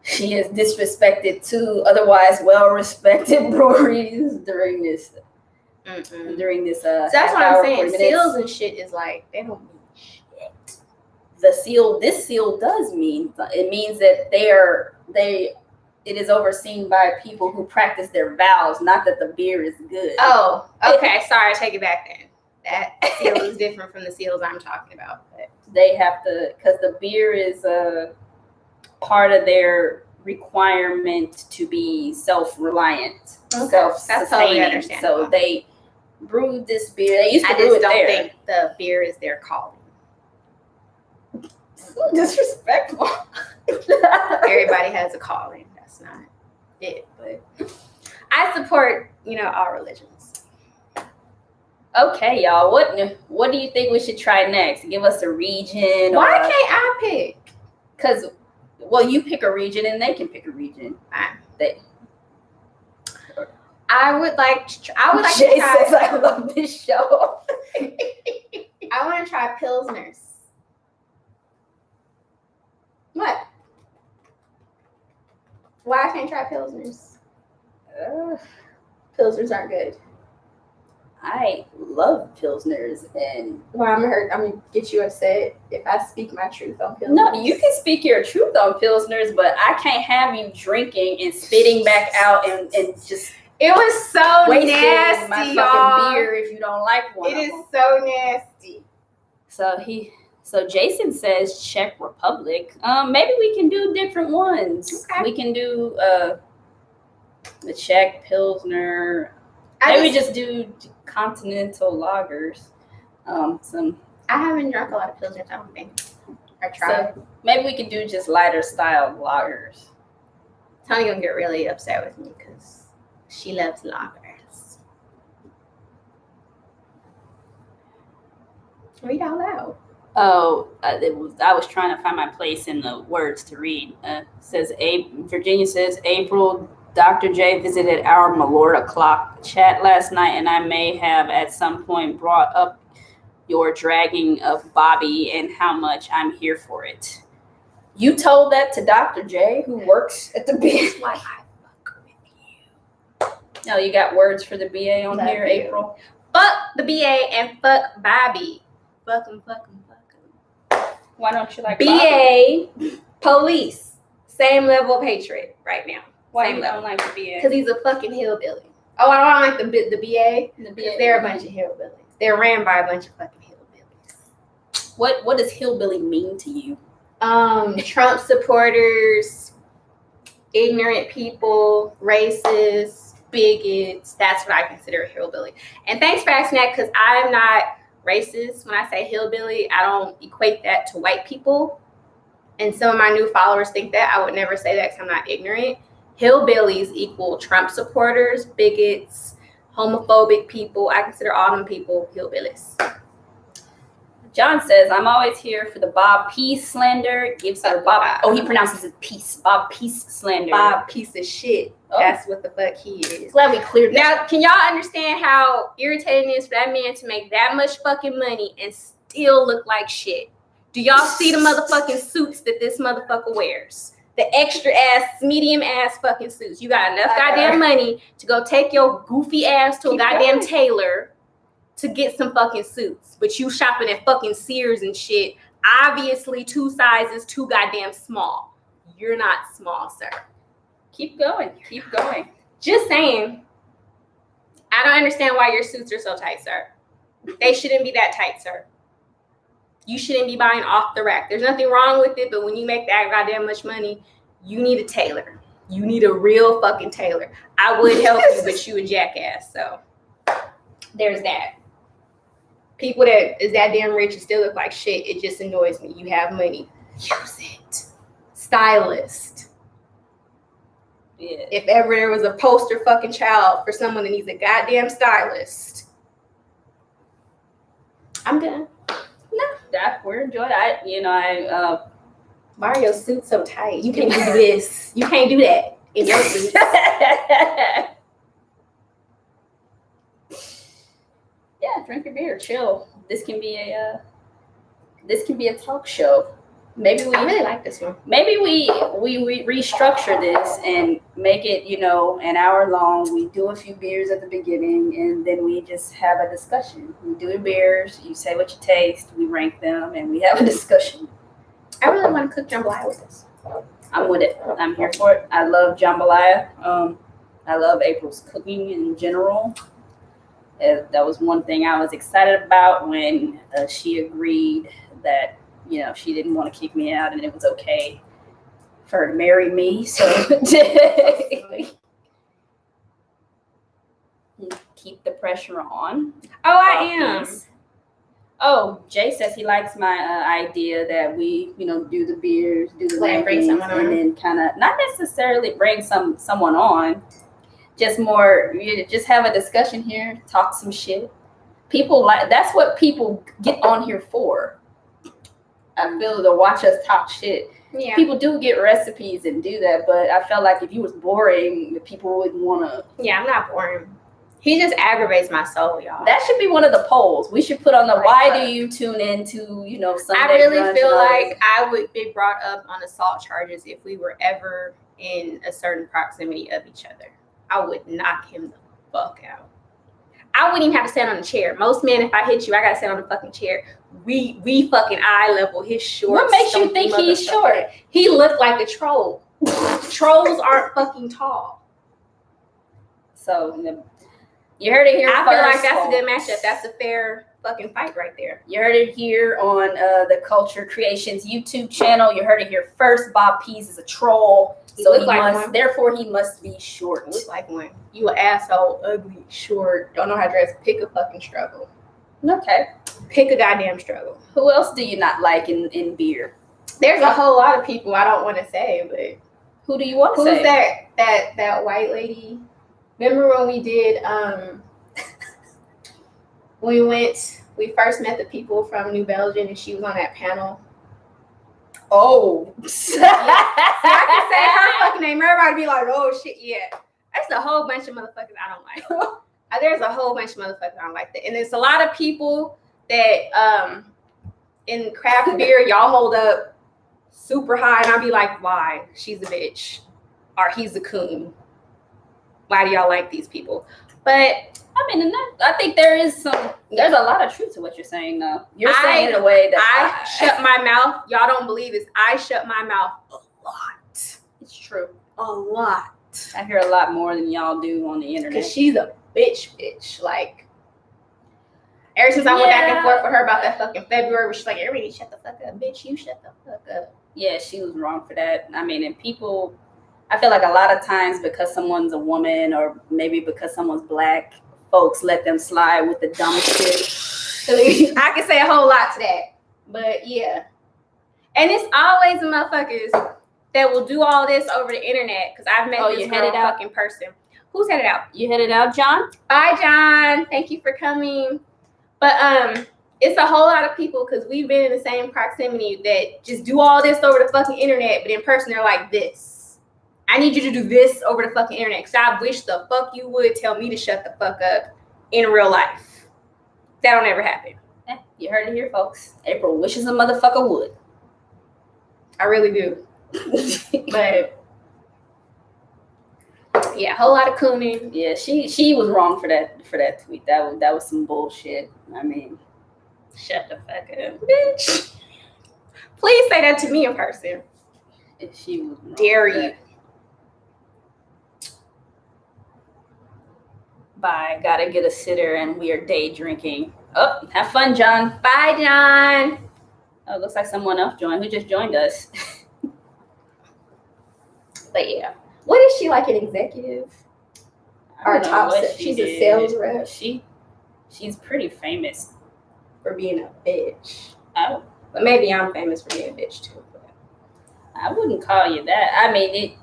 She has disrespected 2 otherwise well-respected breweries during this.
So
that's
what I'm saying. Seals and shit is like they don't mean shit.
This seal does mean it means that it is overseen by people who practice their vows, not that the beer is good.
Oh, okay. Sorry, I take it back then. That seal is different from the seals I'm talking about. But
they have to, because the beer is a part of their requirement to be self-reliant, self-sustaining. So they brewed this beer. They used to brew it there. I just don't think
the beer is their calling.
Disrespectful.
Everybody has a calling. That's not it. But I support, all religions.
Okay, y'all. What do you think we should try next? Give us a region.
Why can't I pick?
Because, you pick a region and they can pick a region.
I would like to try.
Jay says I love this show.
I want to try Pilsners. What? Why I can't try Pilsners? Pilsners aren't good.
I love Pilsners, and
I'm gonna get you upset if I speak my truth on Pilsners.
No, you can speak your truth on Pilsners, but I can't have you drinking and spitting back out and just.
It was so nasty,
my
y'all.
Fucking beer if you don't like one.
It is so nasty.
So Jason says Czech Republic. Maybe we can do different ones. Okay. We can do the Czech Pilsner. Maybe just do continental lagers.
I haven't drunk a lot of Pilsners, I don't think. I tried.
So maybe we can do just lighter style lagers.
Toni gonna get really upset with me because she loves lagers. Read out loud.
Oh, I was trying to find my place in the words to read. Virginia says, April, Dr. J visited our Malorta clock chat last night, and I may have at some point brought up your dragging of Bobby and how much I'm here for it. You told that to Dr. J, who works at the BA.
Why I fuck with you.
No, you got words for the BA on here, April?
Fuck the BA and fuck Bobby. Fuck him.
Why don't you like
BA, Bobby? Police, same level of hatred right now.
Why you don't like the BA?
Because he's a fucking hillbilly. Oh, I don't like the BA? Because they're a bunch of hillbillies. They're ran by a bunch of fucking hillbillies.
What does hillbilly mean to you?
Trump supporters, ignorant people, racists, bigots. That's what I consider a hillbilly. And thanks for asking that, because I'm not racist. When I say hillbilly, I don't equate that to white people. And some of my new followers think that. I would never say that because I'm not ignorant. Hillbillies equal Trump supporters, bigots, homophobic people. I consider all them people hillbillies.
John says, I'm always here for the Bob Peace slander. Gives her Bob. Oh, he pronounces it peace. Bob Peace slander.
Bob piece of shit. Oh. That's what the fuck he is.
Glad we cleared that.
Now, can y'all understand how irritating it is for that man to make that much fucking money and still look like shit? Do y'all see the motherfucking suits that this motherfucker wears? The extra ass, medium ass fucking suits. You got enough goddamn money to go take your goofy ass to a goddamn tailor to get some fucking suits. But you shopping at fucking Sears and shit. Obviously 2 sizes too goddamn small. You're not small, sir.
Keep going. Keep going.
Just saying. I don't understand why your suits are so tight, sir. They shouldn't be that tight, sir. You shouldn't be buying off the rack. There's nothing wrong with it, but when you make that goddamn much money, you need a tailor. You need a real fucking tailor. I would help you, but you a jackass. So there's that. People that is that damn rich and still look like shit, it just annoys me. You have money. Use it. Stylist.
Yeah.
If ever there was a poster fucking child for someone that needs a goddamn stylist. I'm done.
No, that we're enjoying.
Why are your suits so tight? You can't do this. You can't do that in your suits.
Yeah, drink your beer, chill. This can be a talk show. Maybe I
really like this one.
Maybe we restructure this and make it, an hour long. We do a few beers at the beginning, and then we just have a discussion. We do the beers. You say what you taste. We rank them, and we have a discussion.
I really want to cook jambalaya with this.
I'm with it. I'm here for it. I love jambalaya. I love April's cooking in general. That was one thing I was excited about when she agreed that, she didn't want to kick me out and it was okay for her to marry me. So keep the pressure on.
Oh, I am.
Oh, Jay says he likes my idea that we, do the beers, do the
bring someone on,
and then kind of not necessarily bring someone on, just more, just have a discussion here, talk some shit. People that's what people get on here for. I feel to watch us talk shit.
Yeah.
People do get recipes and do that, but I felt like if you was boring, the people wouldn't want to.
Yeah, I'm not boring. He just aggravates my soul, y'all.
That should be one of the polls. We should put on the why do you tune into, Sunday
I really
brunch
feel like I would be brought up on assault charges if we were ever in a certain proximity of each other. I would knock him the fuck out. I wouldn't even have to stand on the chair. Most men, if I hit you, I gotta stand on the fucking chair. We fucking eye level. His short.
What makes you think he's short?
He looked like a troll. Trolls aren't fucking tall.
So you heard it here.
I feel like that's a good matchup. That's a fair fucking fight right there.
You heard it here on the Culture Creations YouTube channel. You heard it here first. Bob Pease is a troll. So therefore he must be short.
Look like one. You an asshole, ugly, short, don't know how to dress. Pick a fucking struggle.
Okay.
Pick a goddamn struggle.
Who else do you not like in beer?
There's a whole lot of people I don't want to say, but
who do you want to say?
Who's that white lady? Remember when we did we first met the people from New Belgium and she was on that panel?
Oh.
Yeah. See, I can say her fucking name. Everybody be like, oh shit, yeah. That's a whole bunch of motherfuckers I don't like. There's a whole bunch of motherfuckers I don't like that. And there's a lot of people that in craft beer, y'all hold up super high. And I'll be like, why? She's a bitch. Or he's a coon. Why do y'all like these people? But
I mean, I think there's a lot of truth to what you're saying, though. You're saying it in a way that
I shut my mouth. Y'all don't believe this. I shut my mouth a lot.
It's true.
A lot.
I hear a lot more than y'all do on the internet.
Because she's a bitch. Like, Ever since I went back and forth with her about that fucking February, where she's like, everybody shut the fuck up, bitch, you shut the fuck up.
Yeah, she was wrong for that. I mean, and people, I feel like a lot of times because someone's a woman or maybe because someone's black, folks let them slide with the dumb shit.
I can say a whole lot to that. But yeah. And it's always the motherfuckers that will do all this over the internet, because I've met this girl fucking person. Who's headed out?
You headed out, John?
Bye, John. Thank you for coming. But it's a whole lot of people, because we've been in the same proximity, that just do all this over the fucking internet, but in person they're like this. I need you to do this over the fucking internet, because I wish the fuck you would tell me to shut the fuck up in real life. That don't ever happen.
You heard it here, folks. April wishes a motherfucker would.
I really do. But yeah, a whole lot of cooning.
Yeah, she was wrong for that tweet. That was some bullshit. I mean,
shut the fuck up, bitch. Please say that to me in person.
She was wrong.
Dare you.
Bye. Gotta get a sitter and we are day drinking. Oh, have fun, John.
Bye, John.
Oh, looks like someone else joined. Who just joined us?
But yeah. What is she, like an executive? Or top? She's a sales rep.
She's pretty famous
for being a bitch.
Oh.
But maybe I'm famous for being a bitch too. But
I wouldn't call you that. I mean,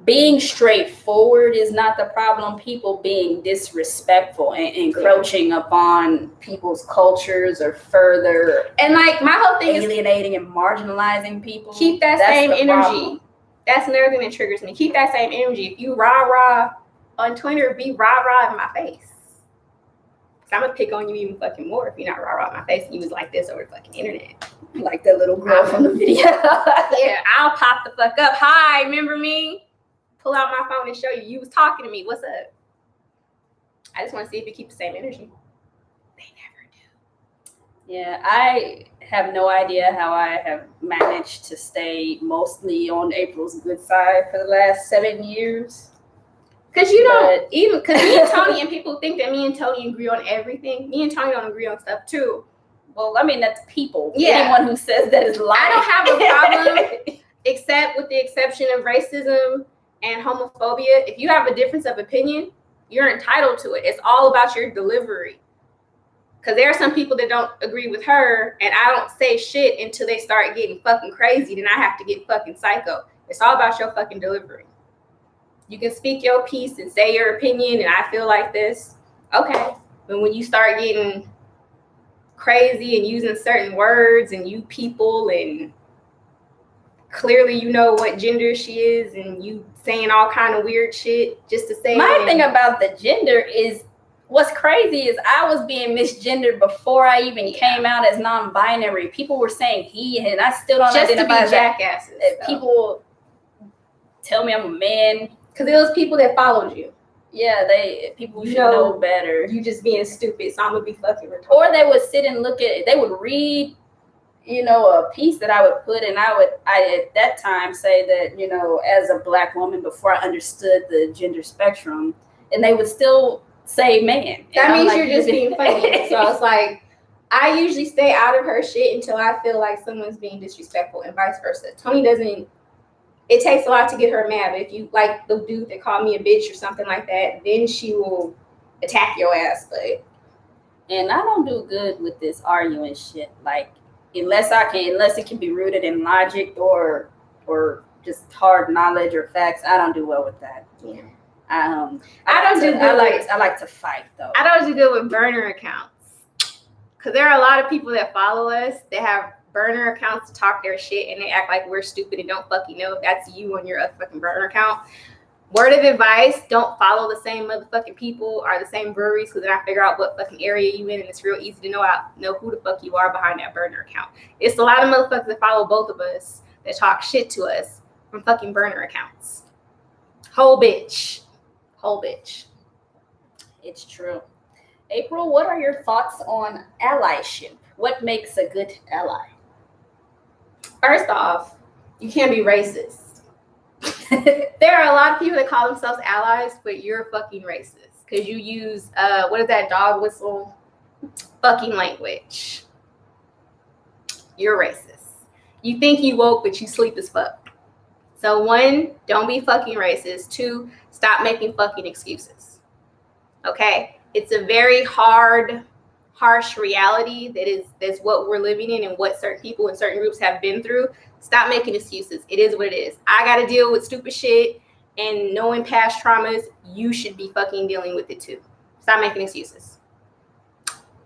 being straightforward is not the problem. People being disrespectful and encroaching upon people's cultures or further,
and like my whole thing
alienating and marginalizing people.
Keep that same energy. Problem. That's another thing that triggers me. Keep that same energy. If you rah on Twitter, be rah in my face. Cause I'm gonna pick on you even fucking more if you're not rah in my face and you was like this over the fucking internet.
Like that little girl from the video.
Yeah, I'll pop the fuck up. Hi, remember me? Pull out my phone and show you was talking to me. What's up? I just want to see if you keep the same energy. They never do.
Yeah, I have no idea how I have managed to stay mostly on April's good side for the last 7 years.
Because you don't, even because me and Toni, and people think that me and Toni agree on everything. Me and Toni don't agree on stuff too.
Well, I mean, that's people.
Yeah.
Anyone who says that is lying.
I don't have a problem, except with the exception of racism and homophobia. If you have a difference of opinion, you're entitled to it. It's all about your delivery. Because there are some people that don't agree with her, and I don't say shit until they start getting fucking crazy. Then I have to get fucking psycho. It's all about your fucking delivery. You can speak your piece and say your opinion, and I feel like this. Okay. But when you start getting crazy and using certain words and you people, and clearly you know what gender she is, and you saying all kind of weird shit just to say.
My thing about the gender is, what's crazy is I was being misgendered before I even came out as non-binary. People were saying he, and I still don't
just
identify
to be jackasses.
People tell me I'm a man.
Because it was people that followed you.
Yeah, people should know better.
You just being stupid, so I'm gonna be fucking retarded.
Or they would sit and look at it. They would read, a piece that I would put, and I at that time say that, as a black woman, before I understood the gender spectrum, and they would still say man.
That means you're just being funny. So it's like, I usually stay out of her shit until I feel like someone's being disrespectful, and vice versa. Toni doesn't. It takes a lot to get her mad, but if you like the dude that called me a bitch or something like that, then she will attack your ass.
And I don't do good with this arguing shit. Like, unless it can be rooted in logic or just hard knowledge or facts, I don't do well with that.
Yeah.
I like to fight though.
I don't do good with burner accounts, because there are a lot of people that follow us that have burner accounts to talk their shit, and they act like we're stupid and don't fucking know if that's you on your fucking burner account. Word of advice: don't follow the same motherfucking people or the same breweries, because then I figure out what fucking area you in, and it's real easy to know who the fuck you are behind that burner account. It's a lot of motherfuckers that follow both of us that talk shit to us from fucking burner accounts. Whole bitch.
It's true. April, what are your thoughts on allyship? What makes a good ally?
First off, you can't be racist. There are a lot of people that call themselves allies, but you're fucking racist. because you use what is that dog whistle? Fucking language. You're racist. You think you woke, but you sleep as fuck. So 1, don't be fucking racist. 2, stop making fucking excuses. Okay? It's a very harsh reality that's what we're living in and what certain people and certain groups have been through. Stop making excuses. It is what it is. I got to deal with stupid shit, and knowing past traumas, you should be fucking dealing with it too. Stop making excuses.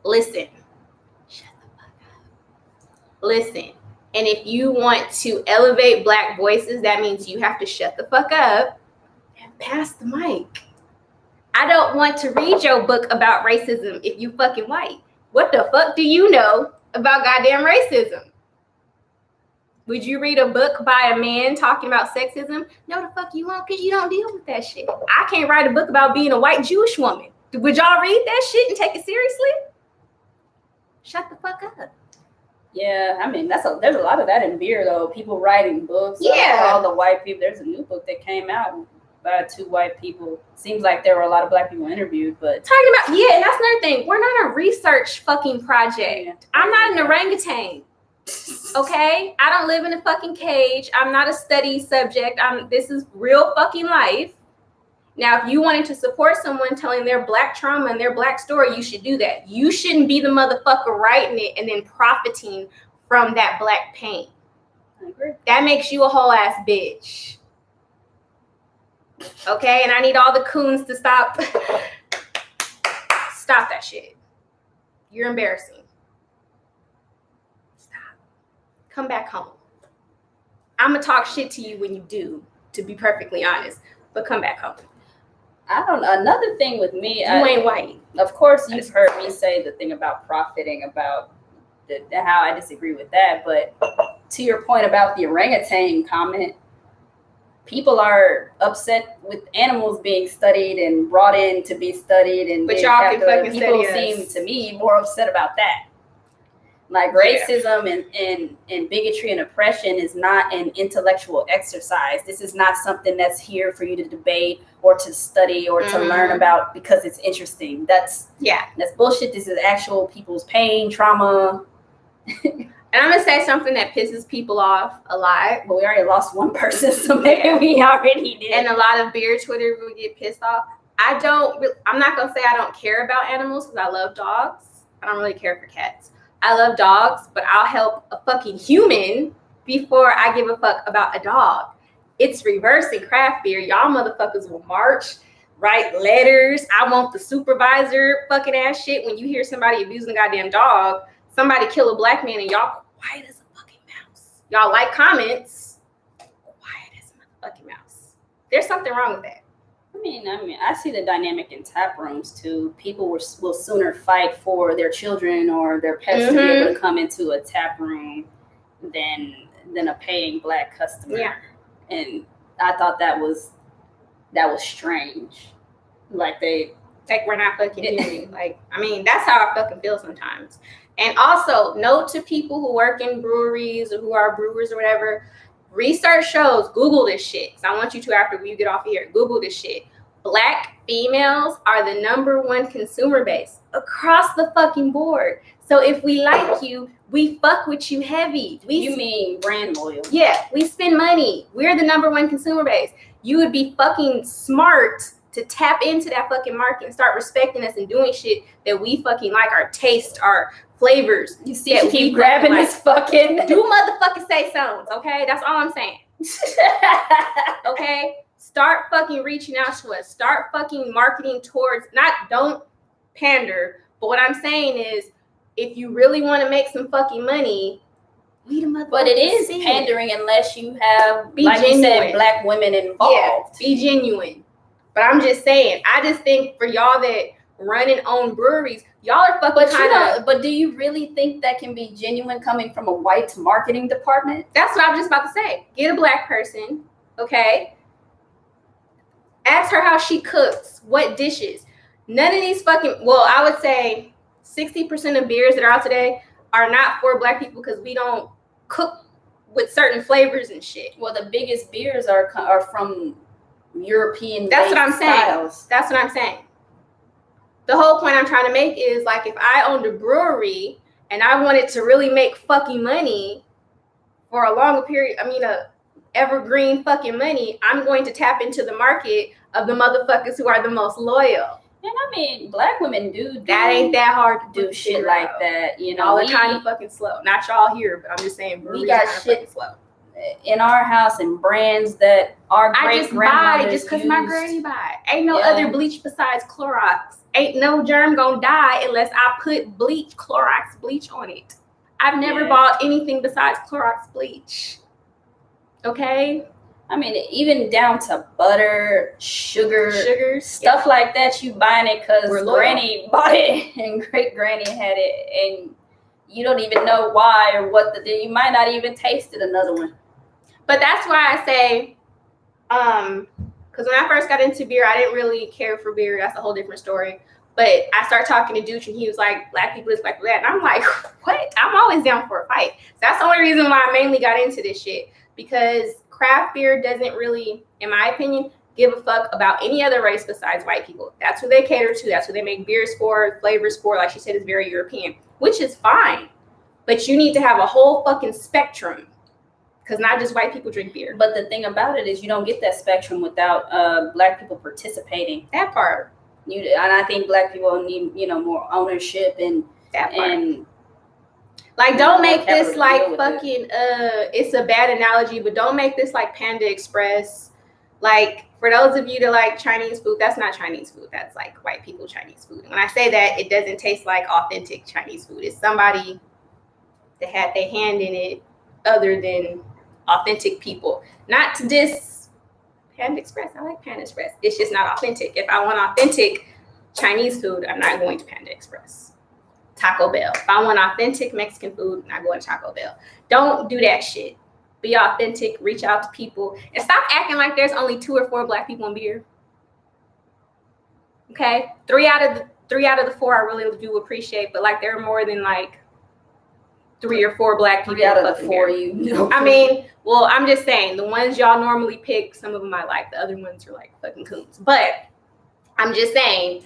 Listen. Shut the fuck up. Listen. And if you want to elevate Black voices, that means you have to shut the fuck up and pass the mic. I don't want to read your book about racism if you fucking white. What the fuck do you know about goddamn racism? Would you read a book by a man talking about sexism? No, the fuck you won't, because you don't deal with that shit. I can't write a book about being a white Jewish woman. Would y'all read that shit and take it seriously? Shut the fuck up.
Yeah, I mean, there's a lot of that in beer, though. People writing books.
Yeah.
All the white people. There's a new book that came out by 2 white people. Seems like there were a lot of Black people interviewed, but
talking about, yeah, and that's another thing. We're not a research fucking project. Yeah. I'm not an orangutan. Okay? I don't live in a fucking cage. I'm not a study subject. This is real fucking life. Now, if you wanted to support someone telling their Black trauma and their Black story, you should do that. You shouldn't be the motherfucker writing it and then profiting from that Black pain.
I agree.
That makes you a whole ass bitch. Okay? And I need all the coons to stop that shit. You're embarrassing. Stop. Come back home. I'm going to talk shit to you when you do, to be perfectly honest. But come back home.
I don't know. Another thing with me,
you ain't white.
Of course, you've heard me say the thing about profiting, about how I disagree with that. But to your point about the orangutan comment, people are upset with animals being studied and brought in to be studied, and
but y'all can fucking
people seem to me more upset about that. Like racism and bigotry and oppression is not an intellectual exercise. This is not something that's here for you to debate or to study or to learn about because it's interesting. That's bullshit. This is actual people's pain, trauma.
And I'm going to say something that pisses people off a lot.
But we already lost one person, so maybe we already did.
And a lot of beer Twitter will get pissed off. I'm not going to say I don't care about animals because I love dogs. I don't really care for cats. I love dogs, but I'll help a fucking human before I give a fuck about a dog. It's reverse in craft beer. Y'all motherfuckers will march, write letters. I want the supervisor fucking ass shit. When you hear somebody abusing a goddamn dog, somebody kill a Black man, and y'all quiet as a fucking mouse. Y'all like comments, quiet as a motherfucking mouse. There's something wrong with that.
I mean, I see the dynamic in tap rooms too. People will sooner fight for their children or their pets to be able to come into a tap room than a paying Black customer.
Yeah.
And I thought that was strange. Like
we're not fucking human. Like, I mean, that's how I fucking feel sometimes. And also, note to people who work in breweries or who are brewers or whatever. Research shows, Google this shit. So I want you to, after you get off of here, Google this shit. Black females are the #1 consumer base across the fucking board. So if we like you, we fuck with you heavy.
You mean brand loyalty?
Yeah, we spend money. We're the #1 consumer base. You would be fucking smart to tap into that fucking market and start respecting us and doing shit that we fucking like, our taste, our flavors.
You see, you keep grabbing this fucking.
Do motherfucking say songs, okay? That's all I'm saying. Okay? Start fucking reaching out to us. Start fucking marketing towards, don't pander, but what I'm saying is, if you really want to make some fucking money, we the motherfuckers.
But it is pandering unless you have, like you said, Black women involved.
Yeah, be genuine. But I'm just saying, I just think for y'all that run and own breweries, y'all are fucking
But do you really think that can be genuine coming from a white marketing department?
That's what I was just about to say. Get a Black person, okay? Ask her how she cooks, what dishes. None of these I would say 60% of beers that are out today are not for Black people because we don't cook with certain flavors and shit.
Well, the biggest beers are from European.
That's what I'm saying.
Styles.
That's what I'm saying. The whole point I'm trying to make is like if I owned a brewery and I wanted to really make fucking money for a longer period, a evergreen fucking money, I'm going to tap into the market of the motherfuckers who are the most loyal.
And I mean, Black women do
that ain't that hard to
do shit like that. You know,
y'all are kind of fucking slow. Not y'all here, but I'm just saying
we got shit slow in our house and brands that our great grandmothers
just because my granny buy. Ain't no other bleach besides Clorox. Ain't no germ gonna die unless I put Clorox bleach on it. I've never bought anything besides Clorox bleach. Okay?
I mean, even down to butter, sugar, stuff like that. You buying it because granny bought it and great granny had it, and you don't even know why or what you might not even tasted another one.
But that's why I say, because when I first got into beer, I didn't really care for beer. That's a whole different story. But I started talking to Dooch, and he was like, Black people this, Black people that. And I'm like, what? I'm always down for a fight. So that's the only reason why I mainly got into this shit. Because craft beer doesn't really, in my opinion, give a fuck about any other race besides white people. That's who they cater to. That's who they make beers for, flavors for. Like she said, it's very European, which is fine. But you need to have a whole fucking spectrum, because not just white people drink beer.
But the thing about it is you don't get that spectrum without Black people participating.
That part.
And I think Black people need, more ownership and
that part. And like, don't make this like fucking, it's a bad analogy, but don't make this like Panda Express. Like, for those of you that like Chinese food, that's not Chinese food. That's like white people Chinese food. And when I say that, it doesn't taste like authentic Chinese food. It's somebody that had their hand in it other than authentic people. Not to diss Panda Express. I like Panda Express. It's just not authentic. If I want authentic Chinese food, I'm not going to Panda Express. Taco Bell. If I want authentic Mexican food, I'm not going to Taco Bell. Don't do that shit. Be authentic. Reach out to people. And stop acting like there's only 2 or 4 Black people in beer. Okay? 3 out of the 4 I really do appreciate, but like there are more than like 3 or 4 Black people.
3 out of the 4 you.
I mean, well, I'm just saying the ones y'all normally pick, some of them I like. The other ones are like fucking coons. But I'm just saying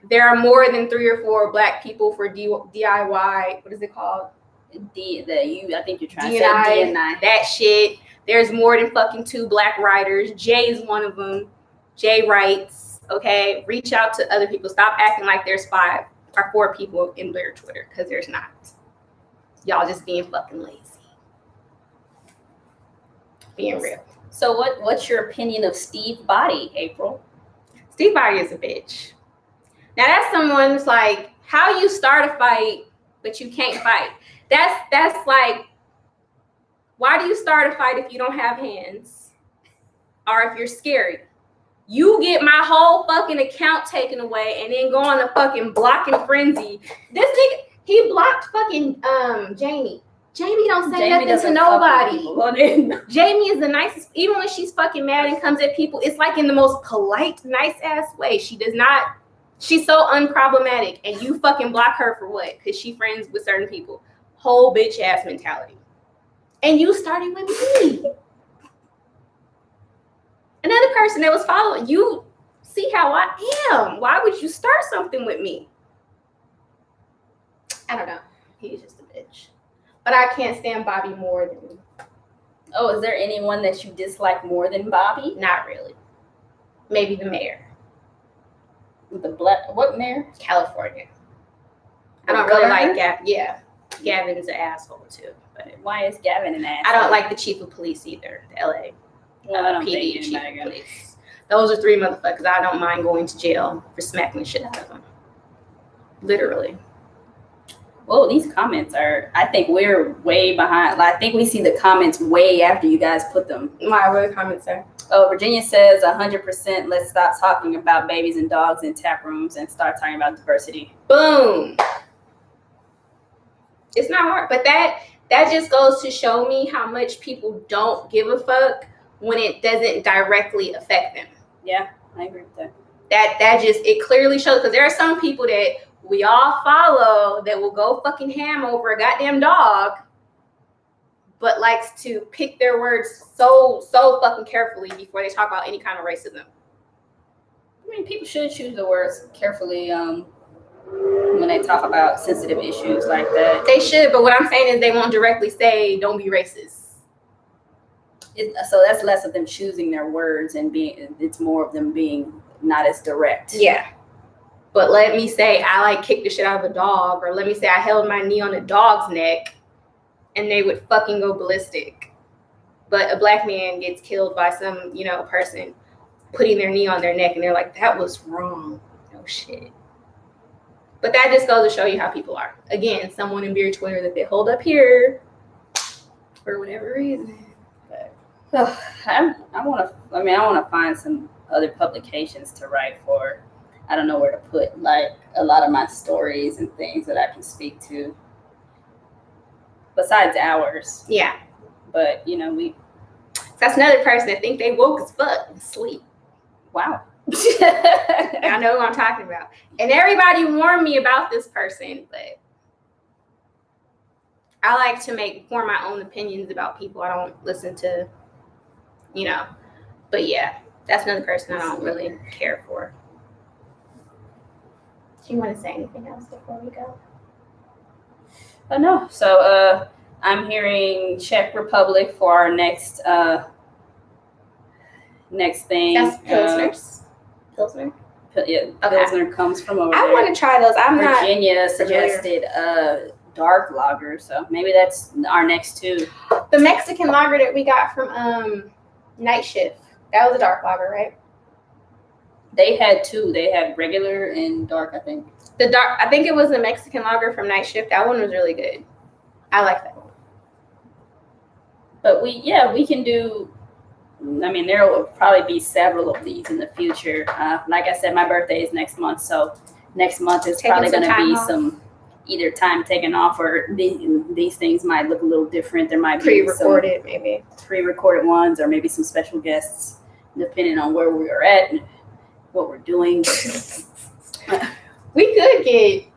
there are more than 3 or 4 Black people for DIY. What is it called?
I think you're trying to say DNI.
That shit. There's more than fucking 2 Black writers. Jay's one of them. Jay writes. Okay, reach out to other people. Stop acting like there's 5 or 4 people in their Twitter, because there's not. Y'all just being fucking lazy. Being real.
So what's your opinion of Steve Body, April?
Steve Body is a bitch. Now that's someone who's like, how you start a fight, but you can't fight. That's like, why do you start a fight if you don't have hands? Or if you're scary? You get my whole fucking account taken away and then go on a fucking blocking frenzy. This nigga, he blocked fucking Jamie. Jamie don't say nothing to nobody. Jamie is the nicest, even when she's fucking mad and comes at people, it's like in the most polite, nice ass way. She does not. She's so unproblematic, and you fucking block her for what? Because she friends with certain people. Whole bitch ass mentality. And you started with me. Another person that was following you. See how I am. Why would you start something with me? I don't know. He's just a bitch. But I can't stand Bobby more than.
Oh, is there anyone that you dislike more than Bobby?
Not really. Maybe the mayor.
What mayor?
California. I don't really like Gavin. Yeah, Gavin's an asshole too. But
why is Gavin an asshole?
I don't like the chief of police either. The LA
well, I don't
PD
think
chief of police. Those are 3 motherfuckers. I don't mind going to jail for smacking the shit out of them. Literally.
Well, these comments are. I think we're way behind. Like, I think we see the comments way after you guys put them.
What are the comments are?
Oh, Virginia says 100%. Let's stop talking about babies and dogs in tap rooms and start talking about diversity.
Boom. It's not hard, but that just goes to show me how much people don't give a fuck when it doesn't directly affect them.
Yeah, I agree with that.
That just, it clearly shows, because there are some people that we all follow that will go fucking ham over a goddamn dog, but likes to pick their words so fucking carefully before they talk about any kind of racism.
mean, people should choose the words carefully when they talk about sensitive issues like that.
They should, but what I'm saying is they won't directly say, don't be racist.
So that's less of them choosing their words and it's more of them being not as direct.
Yeah. But let me say I like kicked the shit out of a dog, or let me say I held my knee on a dog's neck, and they would fucking go ballistic. But a black man gets killed by some, person putting their knee on their neck, and they're like, that was wrong. No shit. But that just goes to show you how people are. Again, someone in beer Twitter that they hold up here for whatever reason.
But I want to find some other publications to write for. I don't know where to put like a lot of my stories and things that I can speak to besides ours.
Yeah.
But,
that's another person that think they woke as fuck and sleep.
Wow.
I know who I'm talking about. And everybody warned me about this person, but I like to form my own opinions about people. I don't listen to, but yeah, that's another person I don't really care for. Do you want to say anything else before we go?
No. So I'm hearing Czech Republic for our next thing.
That's Pilsners. Pilsner?
Yeah, Pilsner comes from over there.
I want to try those.
Virginia suggested dark lager, so maybe that's our next two.
The Mexican lager that we got from Night Shift, that was a dark lager, right?
They had two. They had regular and dark, I think.
I think it was the Mexican lager from Night Shift. That one was really good. I like that one.
But we can do. I mean, there will probably be several of these in the future. Like I said, my birthday is next month, so next month is probably going to be some either time taken off, or these things might look a little different. There might be
pre-recorded, maybe
pre-recorded ones, or maybe some special guests, depending on where we are at and what we're doing.
We could get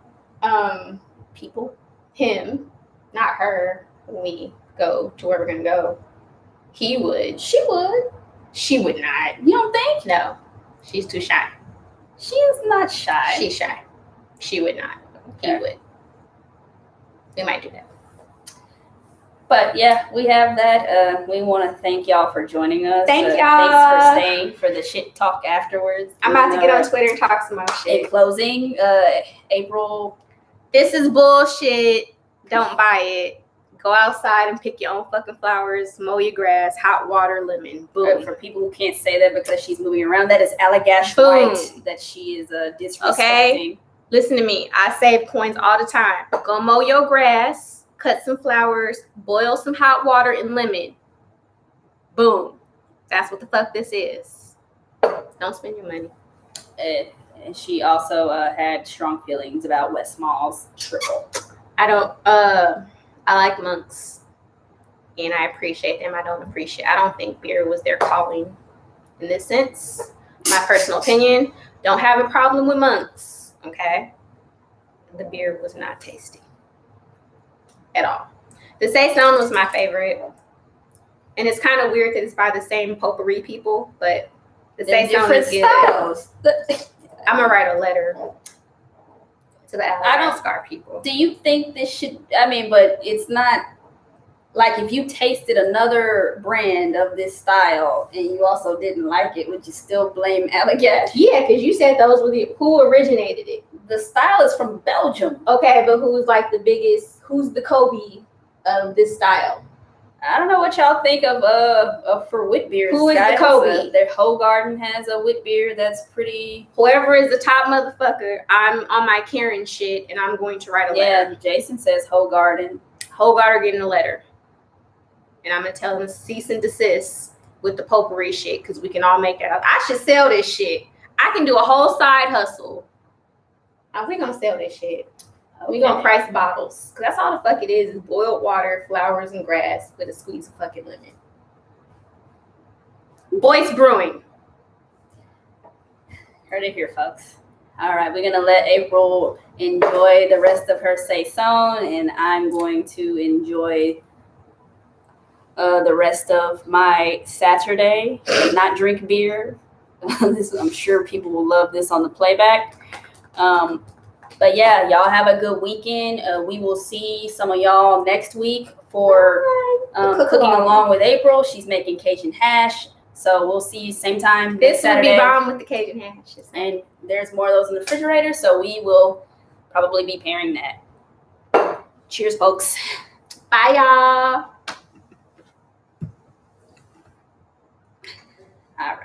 people,
him, not her, when we go to where we're gonna go. He would. She would. She would not.
You don't think?
No. She's too shy.
She is not shy.
She's shy. She would not. Okay. He would. We might do that.
But yeah, we have that. We want to thank y'all for joining us.
Thank y'all.
Thanks for staying for the shit talk afterwards.
I'm about to get on Twitter and talk some more shit.
In closing, April.
This is bullshit. Don't buy it. Go outside and pick your own fucking flowers, mow your grass, hot water, lemon. Boom.
For people who can't say that because she's moving around, that is Allagash White that she is disrespecting.
Okay? Listen to me. I save coins all the time. Go mow your grass, cut some flowers, boil some hot water and lemon. Boom. That's what the fuck this is. Don't spend your money.
And she also had strong feelings about West Mall's triple.
I like monks, and I appreciate them. I don't think beer was their calling in this sense. My personal opinion, don't have a problem with monks, okay? The beer was not tasty at all. The Saison was my favorite, and it's kind of weird that it's by the same potpourri people, but the Saison is good. I'm going to write a letter to the Alaska people.
Do you think this should, but it's not, like if you tasted another brand of this style and you also didn't like it, would you still blame Allagash?
Yeah, because you said those were who originated it.
The style is from Belgium.
Okay, but who's the Kobe of this style?
I don't know what y'all think of for wit beers.
Who is the Kobe?
Their Hoegaarden has a wit beer that's pretty.
Whoever is the top motherfucker, I'm on my Karen shit, and I'm going to write a letter.
Yeah, Jason says Hoegaarden.
Hoegaarden getting a letter, and I'm gonna tell them cease and desist with the potpourri shit, because we can all make that up. I should sell this shit. I can do a whole side hustle. We gonna sell this shit. We gonna price bottles, because that's all the fuck it is boiled water, flowers, and grass with a squeeze of fucking lemon. Boyce Brewing.
Heard it here, folks. All right, we're gonna let April enjoy the rest of her Saison, and I'm going to enjoy the rest of my Saturday. Not drink beer, I'm sure people will love this on the playback. But yeah, y'all have a good weekend. We will see some of y'all next week for cooking along with April. She's making Cajun hash. So we'll see you same time
this
Saturday.
Would be bomb with the Cajun hash.
And there's more of those in the refrigerator, so we will probably be pairing that. Cheers, folks.
Bye, y'all.
All right.